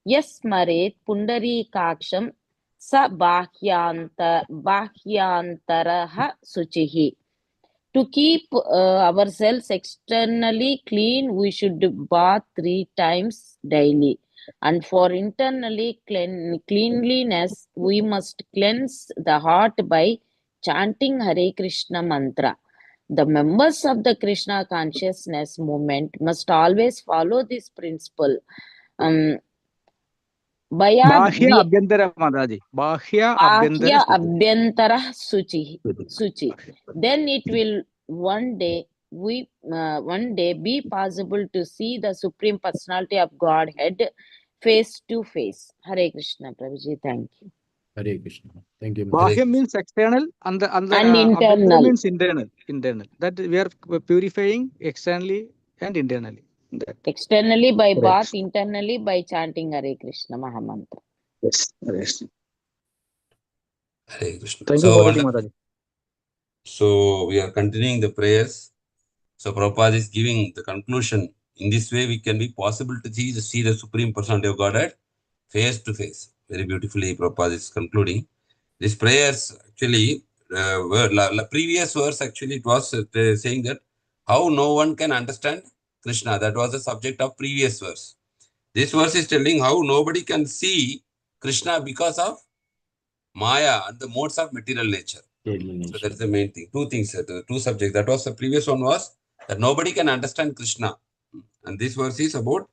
S8: Yasmaret pundarikaksham sa bhahyantaraha suchihi. To keep ourselves externally clean, we should bath 3 times daily. And for internally cleanliness, we must cleanse the heart by chanting Hare Krishna mantra. The members of the Krishna consciousness movement must always follow this principle.
S5: Bahya Abhyantara Madaji. Bahya
S8: Abhyantara Suchi. Then it will one day one day be possible to see the Supreme Personality of Godhead face to face. Hare Krishna, Prabhuji. Thank you.
S1: Hare Krishna. Thank you.
S5: Bahya means external, and the
S8: And
S5: Abhyantara
S8: internal.
S5: means internal. That we are purifying externally and internally. That.
S8: Externally by
S5: Correct.
S8: bath, internally by chanting Hare Krishna Mahamantra.
S5: Yes. Yes.
S4: Hare Krishna.
S5: Thank you,
S4: So,
S5: Bhagavad Mataji.
S4: so we are continuing the prayers. So Prabhupada is giving the conclusion. In this way, we can be possible to see the Supreme Personality of Godhead face to face. Very beautifully, Prabhupada is concluding. These prayers actually, previous verse actually it was saying that how no one can understand Krishna. That was the subject of previous verse. This verse is telling how nobody can see Krishna because of Maya and the modes of material nature. So that's the main thing. Two things, two subjects. That was the previous one was that nobody can understand Krishna. And this verse is about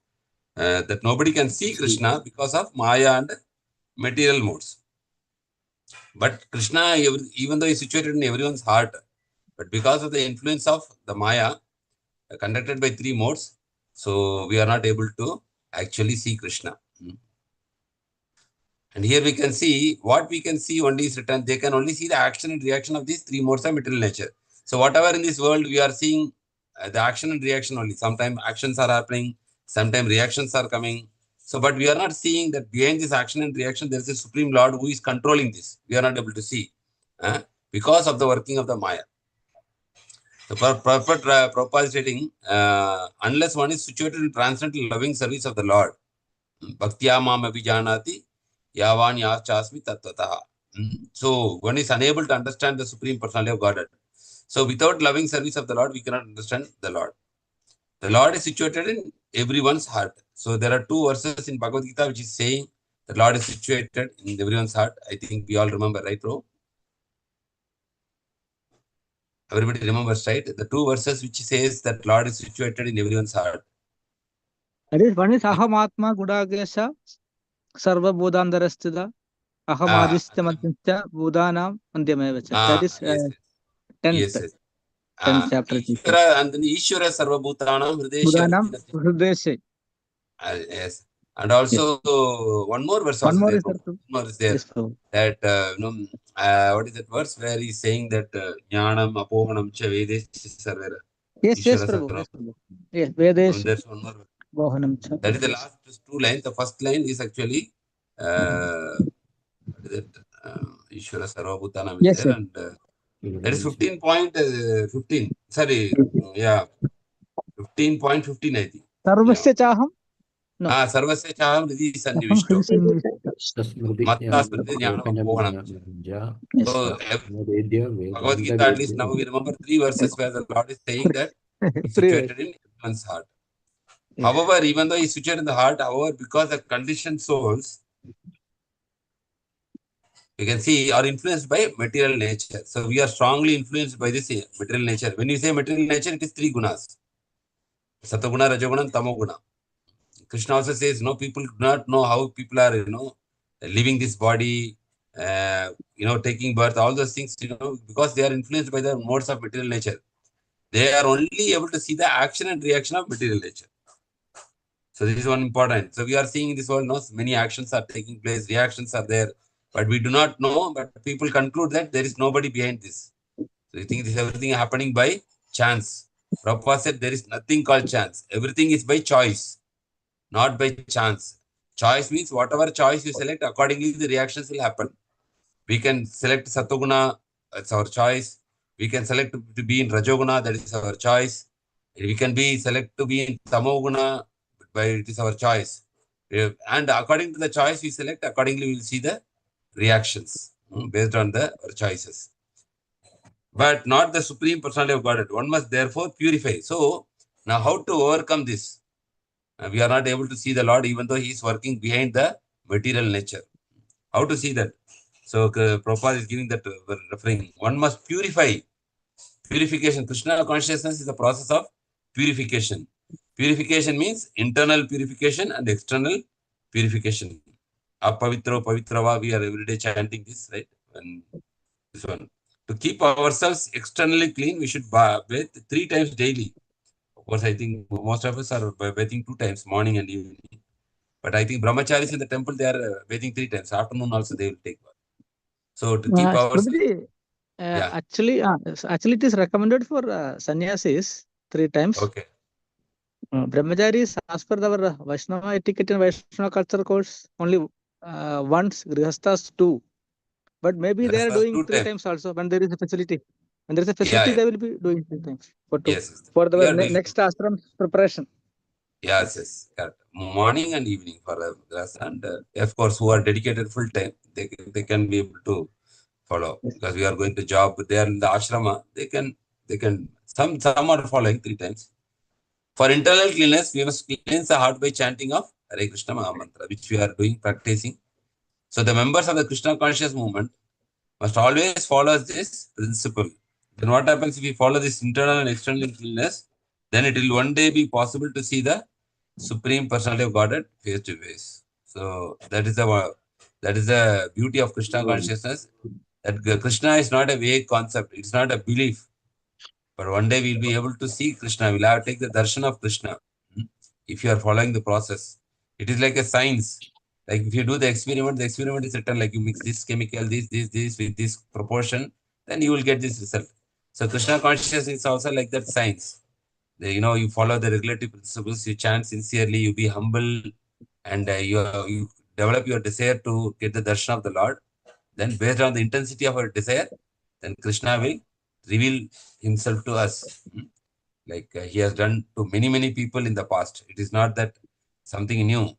S4: that nobody can see Krishna because of Maya and material modes. But Krishna, even though he is situated in everyone's heart, but because of the influence of the Maya, conducted by three modes, so we are not able to actually see Krishna. And here we can see, what we can see only is written, they can only see the action and reaction of these three modes of material nature. So whatever in this world, we are seeing the action and reaction only. Sometimes actions are happening, sometimes reactions are coming. So, but we are not seeing that behind this action and reaction, there is a Supreme Lord who is controlling this. We are not able to see because of the working of the Maya. The Prabhupada is stating, unless one is situated in transcendental loving service of the Lord, Bhaktya Mam Abhijanati, Yavan Yachasmi Tattvataha. So one is unable to understand the Supreme Personality of Godhead. So without loving service of the Lord, we cannot understand the Lord. The Lord is situated in everyone's heart. So there are two verses in Bhagavad Gita which is saying the Lord is situated in everyone's heart. I think we all remember, right, bro? Everybody remembers, right? The two verses which says that Lord is situated in everyone's heart.
S5: That is, one is Ahamatma Gudagesa Sarva Bodhandarasthida Ahamadistya Madhyastya Bodhanam Andhyamevacha. That is 10th chapter.
S4: Ishvara and Ishvara Sarva Bhutanam
S5: Bodhanam Hrideshe.
S4: Yes. And also one more verse also there. One more is there. Yes, that what is that verse where he's saying that Jnanam Apohanam Cha Vedesh Sarvera.
S5: Yes, Prabhu. Yes, Prabhu. Yes, Vedesh.
S4: There's one more. That is the last two lines. The first line is actually Ishvara Sarva Bhutanam is there, and that is 15.15. Sorry, yeah, 15.15 I think.
S5: Sarvasya Chaham. No.
S4: Sarvasya Chaham Ridhi Sannivishto. Matta Smriti Jnanam Apohanam. So, Bhagavad Gita, at least now we remember three verses where the Lord is saying that He's situated in everyone's heart. However, even though He's situated in the heart, however, because the conditioned souls, you can see, are influenced by material nature. So, we are strongly influenced by this material nature. When you say material nature, it is three gunas. Sataguna, Rajaguna, and Tamoguna. Krishna also says, people do not know how people are, living this body, taking birth, all those things, because they are influenced by the modes of material nature. They are only able to see the action and reaction of material nature. So this is one important. So we are seeing in this world, many actions are taking place, reactions are there, but we do not know, but people conclude that there is nobody behind this. So you think this everything happening by chance. Prabhupada said there is nothing called chance. Everything is by choice, not by chance. Choice means whatever choice you select, accordingly the reactions will happen. We can select Satoguna, that's our choice. We can select to be in Rajoguna, that is our choice. We can select to be in Tamoguna, but it is our choice. And according to the choice we select, accordingly we will see the reactions based on our choices. But not the Supreme Personality of Godhead. One must therefore purify. So, now how to overcome this? We are not able to see the Lord even though He is working behind the material nature. How to see that? So, Prabhupada is giving that referring. One must purify. Purification. Krishna consciousness is a process of purification. Purification means internal purification and external purification. Apavitro, Pavitrava, we are every day chanting this, right? And this one. To keep ourselves externally clean, we should bathe 3 times daily. Of course, I think most of us are bathing 2 times, morning and evening. But I think brahmacharis in the temple, they are bathing 3 times. Afternoon also they will take bath. So to keep ourselves,
S5: Prabhuji,
S4: yeah,
S5: actually, it is recommended for sannyasis 3 times.
S4: okay.
S5: Brahmacharis, as per our Vaishnava etiquette and Vaishnava culture course, only once, Grihasthas 2. But maybe they are
S4: That's
S5: doing
S4: 2
S5: 3
S4: times.
S5: times also when there is a facility. When there is a
S4: Yeah,
S5: facility,
S4: yeah.
S5: they will be doing 3 times for 2.
S4: Yes, yes.
S5: For
S4: We
S5: the
S4: are doing
S5: next ashram preparation.
S4: yes, yes, correct. Morning and evening for class, and of course, who are dedicated full time, they can be able to follow because we are going to job. They are in the ashrama. They can some are following 3 times. For internal cleanness, we must cleanse the heart by chanting of Hare Krishna Maha Mantra, which we are doing practicing. So the members of the Krishna conscious movement must always follow this principle. Then what happens if we follow this internal and external cleanness? Then it will one day be possible to see the Supreme Personality of Godhead face to face. So that is the beauty of Krishna consciousness. That Krishna is not a vague concept. It's not a belief. But one day we'll be able to see Krishna. We'll have to take the darshan of Krishna. If you are following the process, it is like a science. Like if you do the experiment is written like you mix this chemical, this with this proportion, then you will get this result. So Krishna consciousness is also like that science. You follow the regulative principles, you chant sincerely, you be humble, and you develop your desire to get the darshan of the Lord. Then based on the intensity of our desire, then Krishna will reveal himself to us. Like he has done to many people in the past. It is not that something new.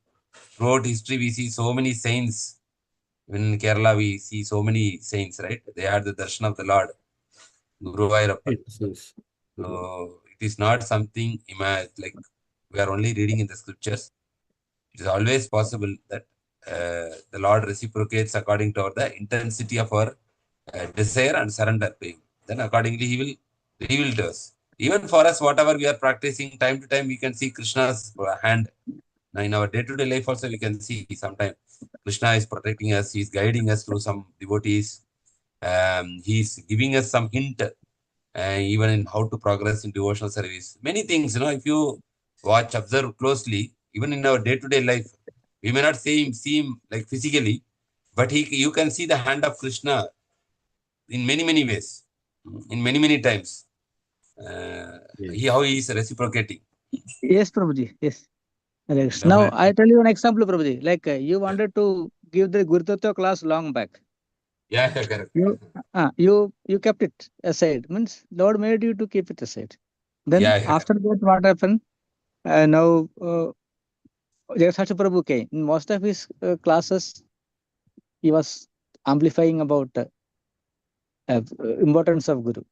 S4: Throughout history, we see so many saints. Even in Kerala, we see so many saints, right? They had the darshan of the Lord, Guru Vairappan.
S1: Yes.
S4: So it is not something like we are only reading in the scriptures. It is always possible that the Lord reciprocates according to the intensity of our desire and surrender to Him. Then accordingly, He will reveal to us. Even for us, whatever we are practicing, time to time, we can see Krishna's hand. Now, in our day-to-day life also, we can see sometimes Krishna is protecting us. He is guiding us through some devotees. He is giving us some hint, even in how to progress in devotional service. Many things, if you observe closely, even in our day-to-day life, we may not see him like physically, but you can see the hand of Krishna in many ways, in many times. How he is reciprocating.
S5: Yes, Prabhuji. Yes. Alex. Now,
S4: Definitely.
S5: I tell you an example, Prabhuji. Like you wanted to give the Gurutattva class long back.
S4: Yeah, correct.
S5: You kept it aside. Means Lord made you to keep it aside. Then after that, what happened? Now, Jagasasha Prabhu came. In most of his classes, he was amplifying about importance of Guru.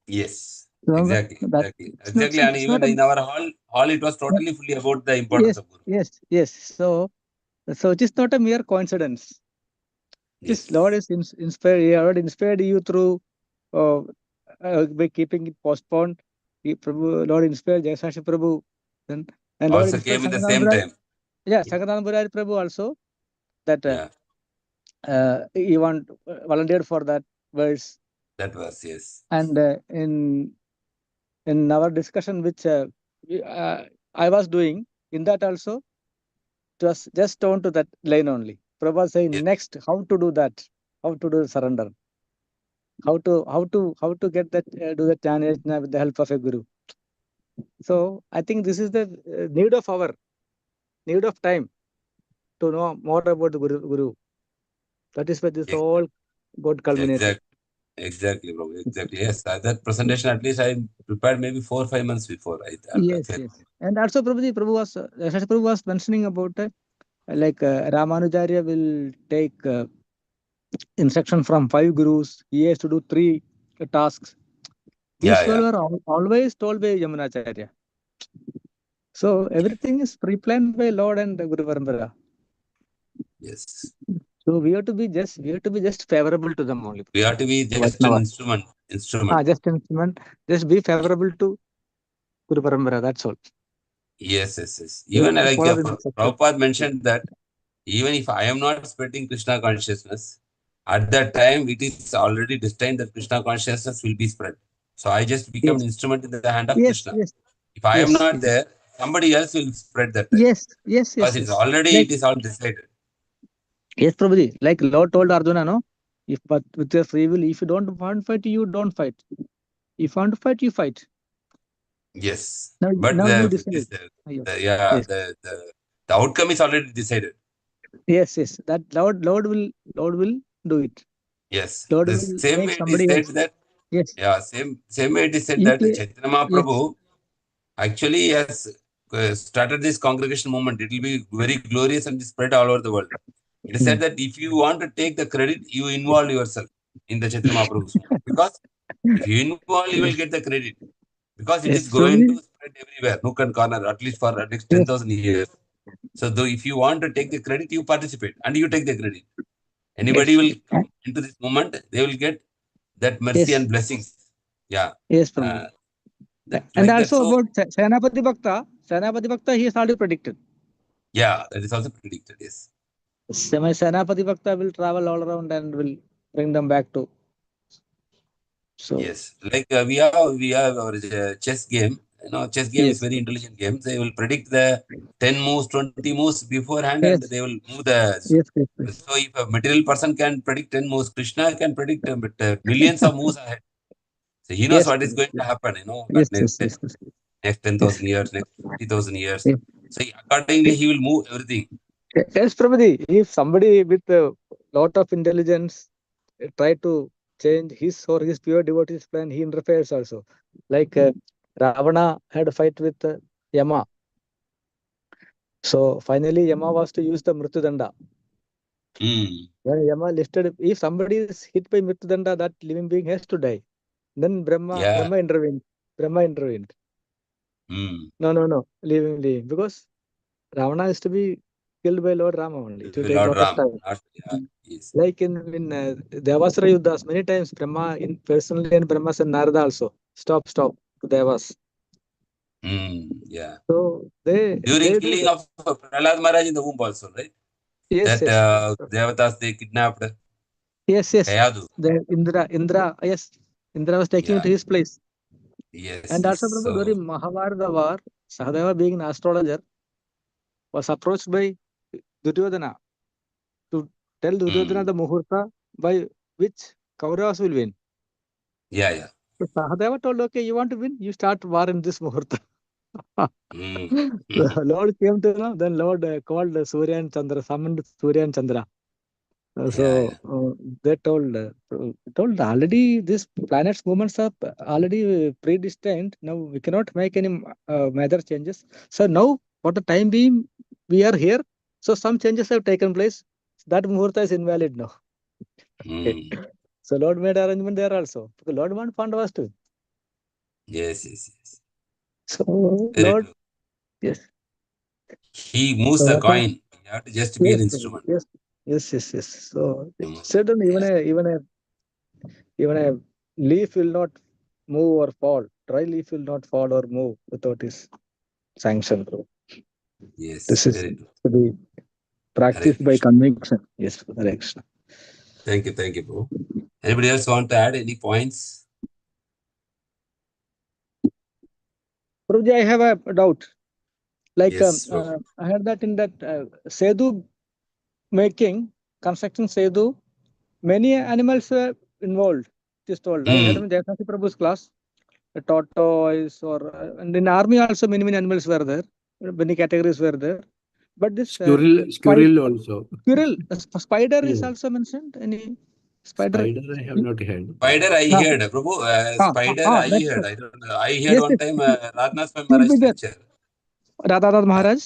S4: Yes,
S5: Remember?
S4: exactly. And even in our hall, it was totally fully about the importance of Guru.
S5: Yes. So it is not a mere coincidence.
S4: Yes.
S5: Lord is inspired. He already inspired you through by keeping it postponed. Lord inspired Jagasasha Prabhu. And Lord
S4: Also
S5: inspired
S4: came at the
S5: Sangatana
S4: same
S5: Burari.
S4: time.
S5: Yeah, Sangatana Burari Prabhu also. That he volunteered for that verse.
S4: That was, yes.
S5: And in our discussion, which I was doing, in that also, it was just on to that line only. Prabhu was saying next how to do that, how to do surrender, how to get that do the jnana with the help of a guru. So I think this is the need of time to know more about the guru. That is where this all got culminated.
S4: Exactly, bro. Exactly. Yes, that presentation at least I prepared maybe 4 or 5 months before.
S5: Yes. And also Prabhu was mentioning about like Ramanujacharya will take instruction from 5 gurus. He has to do 3 tasks. These all were always told by Yamunacharya. So everything is pre-planned by Lord and Guru Parampara.
S4: Yes.
S5: So we have to be just favorable to them only.
S4: We have to be just an instrument.
S5: Just instrument. Just be favorable to Guru Parampara. That's all.
S4: Yes. Even like Prabhupada mentioned that even if I am not spreading Krishna consciousness, At that time, it is already destined that Krishna consciousness will be spread. So I just become an
S5: Yes.
S4: instrument in the hand of
S5: Yes.
S4: Krishna.
S5: Yes.
S4: If I am
S5: Yes.
S4: not
S5: Yes.
S4: there, somebody else will spread that time.
S5: Yes. Yes.
S4: Because
S5: Yes.
S4: it's
S5: Yes.
S4: already,
S5: Like
S4: it is all decided.
S5: yes, Prabhuji. Like Lord told Arjuna, no, if but with your free will, if you don't want to fight, you don't fight. If you want to fight, you fight.
S4: Yes.
S5: Now,
S4: But
S5: now you
S4: the,
S5: decide.
S4: this, yeah,
S5: Yes.
S4: the outcome is already decided.
S5: Yes. Yes. That Lord will do it.
S4: Yes.
S5: Lord
S4: The
S5: will
S4: same
S5: make
S4: way it is
S5: somebody
S4: said
S5: else.
S4: that,
S5: Yes.
S4: yeah, same way it is said
S5: You
S4: that
S5: can,
S4: Chaitanya Mahaprabhu
S5: yes.
S4: actually has started this congregation movement. It will be very glorious and spread all over the world. It is said that if you want to take the credit, you involve yourself in the Chaitanya Mahaprabhu's movement. Because if you involve, you will
S5: Yes.
S4: get the credit. Because it is
S5: Yes.
S4: going to
S5: Prabhuji.
S4: spread everywhere, nook and corner, at least for at least
S5: Yes.
S4: 10,000 years. So though if you want to take the credit, you participate and you take the credit. Anybody
S5: Yes.
S4: will come into this movement, they will get that mercy
S5: Yes.
S4: and blessings. Yeah.
S5: Yes,
S4: Uh,
S5: Prabhuji. And
S4: like that.
S5: also
S4: So,
S5: about Senapati Bhakta, he has already predicted.
S4: yeah, that is also predicted. Yes.
S5: My Senapati Bhakta will travel all around and will bring them back to. So
S4: Yes. Like we have our chess game. Chess game is
S5: yes,
S4: very intelligent game. They will predict the 10 moves, 20 moves beforehand and
S5: yes,
S4: they will move the.
S5: yes, yes, yes,
S4: So if a material person can predict 10 moves, Krishna can predict millions of moves ahead. So he knows
S5: yes,
S4: what is
S5: Prabhuji.
S4: going to happen,
S5: Yes,
S4: but next
S5: yes, yes, yes,
S4: next
S5: yes,
S4: 10,000 years, next 50,000 years.
S5: yes.
S4: So accordingly, he will move everything.
S5: Yes, Prabhuji. If somebody with a lot of intelligence try to change his or his pure devotee's plan, he interferes also. Like Ravana had a fight with Yama. So finally, Yama was to use the Mrityudanda.
S4: Mm.
S5: When Yama lifted, if somebody is hit by Mrityudanda, that living being has to die. Then
S4: Yeah.
S5: Brahma intervened. Brahma intervened.
S4: Mm.
S5: No, leaving. Because Ravana is to be killed by Lord Rama only. It will take a
S4: Lord
S5: lot of
S4: Ram.
S5: time.
S4: Not, yeah. Yes.
S5: Like in Devasara Yuddhas, many times Brahma in personally and Brahma and Narada also stop to Devas.
S4: Yeah.
S5: So they
S4: During
S5: do
S4: killing
S5: that.
S4: of Prahlad Maharaj in the womb also, right?
S5: Yes,
S4: That
S5: yes.
S4: Devatas they kidnapped
S5: Yes.
S4: Kayadu.
S5: The Indra, yes. Indra was taking
S4: Yeah.
S5: to his place.
S4: Yes.
S5: And
S4: Yes.
S5: also, Prabhu,
S4: So.
S5: during Mahabharata war, Sahadeva being an astrologer, was approached by Duryodhana to tell Duryodhana the Muhurta by which Kauravas will win.
S4: Yeah. Yeah.
S5: So Sahadeva told, okay, you want to win? You start war in this Muhurta. The Lord came to know, then Lord called Surya and Chandra, summoned Surya and Chandra.
S4: Yeah.
S5: They told already this planet's movements are already predestined. Now we cannot make any major changes. So now, for the time being, we are here. So some changes have taken place. That Muhurta is invalid now. So Lord made arrangement there also. Because Lord want Pandavas too.
S4: Yes.
S5: So
S4: Very
S5: Lord,
S4: true.
S5: yes.
S4: He moves
S5: So
S4: the
S5: what are,
S4: coin. You have to just be an instrument.
S5: yes. So
S4: To move the
S5: certain
S4: coin.
S5: even a leaf will not move or fall. Dry leaf will not fall or move without his sanction.
S4: Yes.
S5: This is
S4: Very true.
S5: to be
S4: Hare
S5: practiced by
S4: Krishna.
S5: conviction. Yes, Hare Krishna.
S4: Thank you, Prabhu. Anybody else want to add any points?
S5: Prabhuji, I have a doubt. Like
S4: Yes, Prabhu.
S5: I heard that in that Sedu making, construction Sedu, many animals were involved. It is told. I heard in Jayanti Prabhu's class, a tortoise and in army also many animals were there. Many categories were there. But this
S1: Squirrel also.
S5: squirrel, spider is
S1: Yeah.
S5: also mentioned. Any spider?
S1: Spider I have not heard.
S4: Spider I
S5: Ah,
S4: heard, Prabhu. Spider I
S5: that's
S4: heard.
S5: right.
S4: I don't know. I heard
S5: Yes,
S4: one time Radhanath Swami
S5: it will be
S4: Maharaj
S5: there.
S4: lecture.
S5: Radha Maharaj.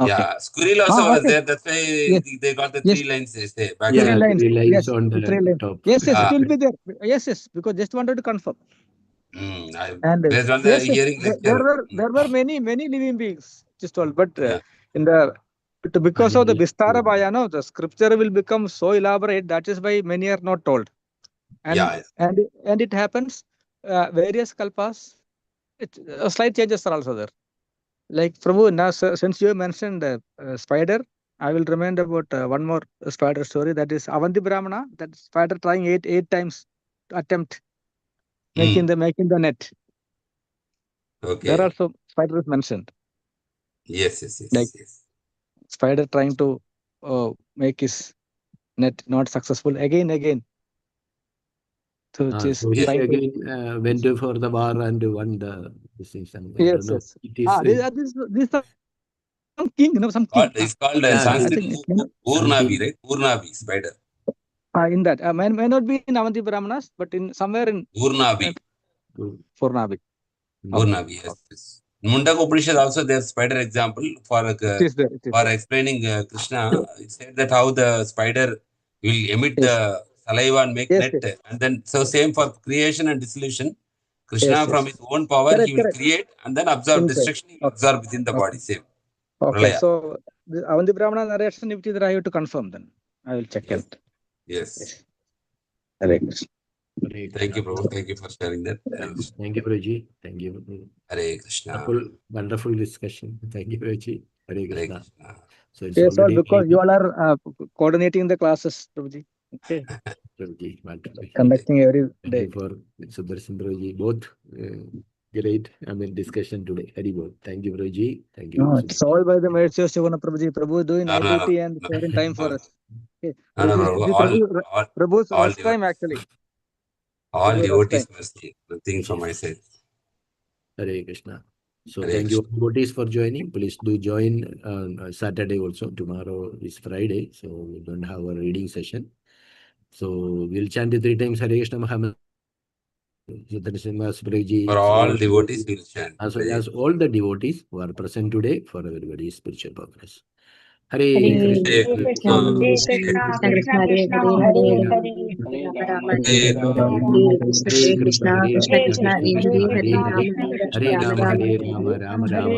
S5: Okay.
S4: Yeah, squirrel also was
S5: Okay.
S4: there. That's why
S5: Yes.
S4: they got the
S5: Yes.
S4: 3 lines they say
S5: Three
S1: Yeah,
S4: background.
S5: lines.
S1: 3 lines
S5: Yes.
S1: on
S5: Three
S1: the
S5: lines.
S1: top.
S5: Yes. It
S4: Yeah.
S5: will be there. Yes. Because just wanted to confirm. And
S4: Based on the
S5: yes.
S4: hearing lecture.
S5: There were many living beings. Just all. But
S4: Yeah.
S5: in the because of the
S1: Animal.
S5: Vistara Bhaya, no, the scripture will become so elaborate. That is why many are not told.
S4: Yeah.
S5: And it happens various kalpas. Slight changes are also there. Like Prabhu, now since you mentioned spider, I will remind about one more spider story. That is Avanti Brahmana. That spider trying eight times to attempt making the net.
S4: Okay.
S5: There are some spiders mentioned.
S4: Yes.
S5: Like spider trying to make his net not successful again. So
S1: he again went for the war and won the decision.
S5: Yes.
S1: It is
S5: this some king, some king.
S4: It's called Sanskrit Purnavi, right? Purnavi spider.
S5: In that may not be in Avanti Brahmanas, but in somewhere in
S4: Purnavi.
S5: Purnavi.
S4: Yes. Mundaka Upanishad also there's spider example for explaining Krishna. It said that how the spider will emit the saliva and make net, and then so same for creation and dissolution. Krishna from his own power he will create and then absorb destruction. He will absorb within the body. Same.
S5: Okay, so the Avanti Brahmana narration, if it is there, I have to confirm then. I will check it.
S4: Yes.
S5: Hare
S4: Krishna. Thank you, Prabhu. Thank you for sharing that.
S1: Thank you, Prabhuji. Thank you.
S4: Hare Krishna.
S1: Wonderful discussion. Thank you, Prabhuji. Hare Krishna. So it's
S5: yes, all because you all are coordinating the classes, Prabhuji. Okay.
S1: Prabhuji,
S5: conducting every day.
S1: Thank you for Sudarshan Prabhuji. Both great, discussion today. Very good. Thank you, Prabhuji. Thank you.
S5: It's all by the mercy of Shivana Prabhuji. Prabhu doing night duty and sharing time for us. Okay. Prabhu's rest time actually.
S4: All devotees mercy. Nothing from my side.
S1: Hare Krishna. So thank you devotees for joining. Please do join on Saturday also. Tomorrow is Friday, so we don't have a reading session. So we'll chant 3 times Hare Krishna Mahamantram.
S4: For all devotees, we'll chant.
S1: As well as all the devotees who are present today for everybody's spiritual progress. Hare
S2: Krishna, Krishna Krishna, Hare Krishna, Krishna Krishna, Hare Hare, Hare Rama, Hare Rama, Rama Rama.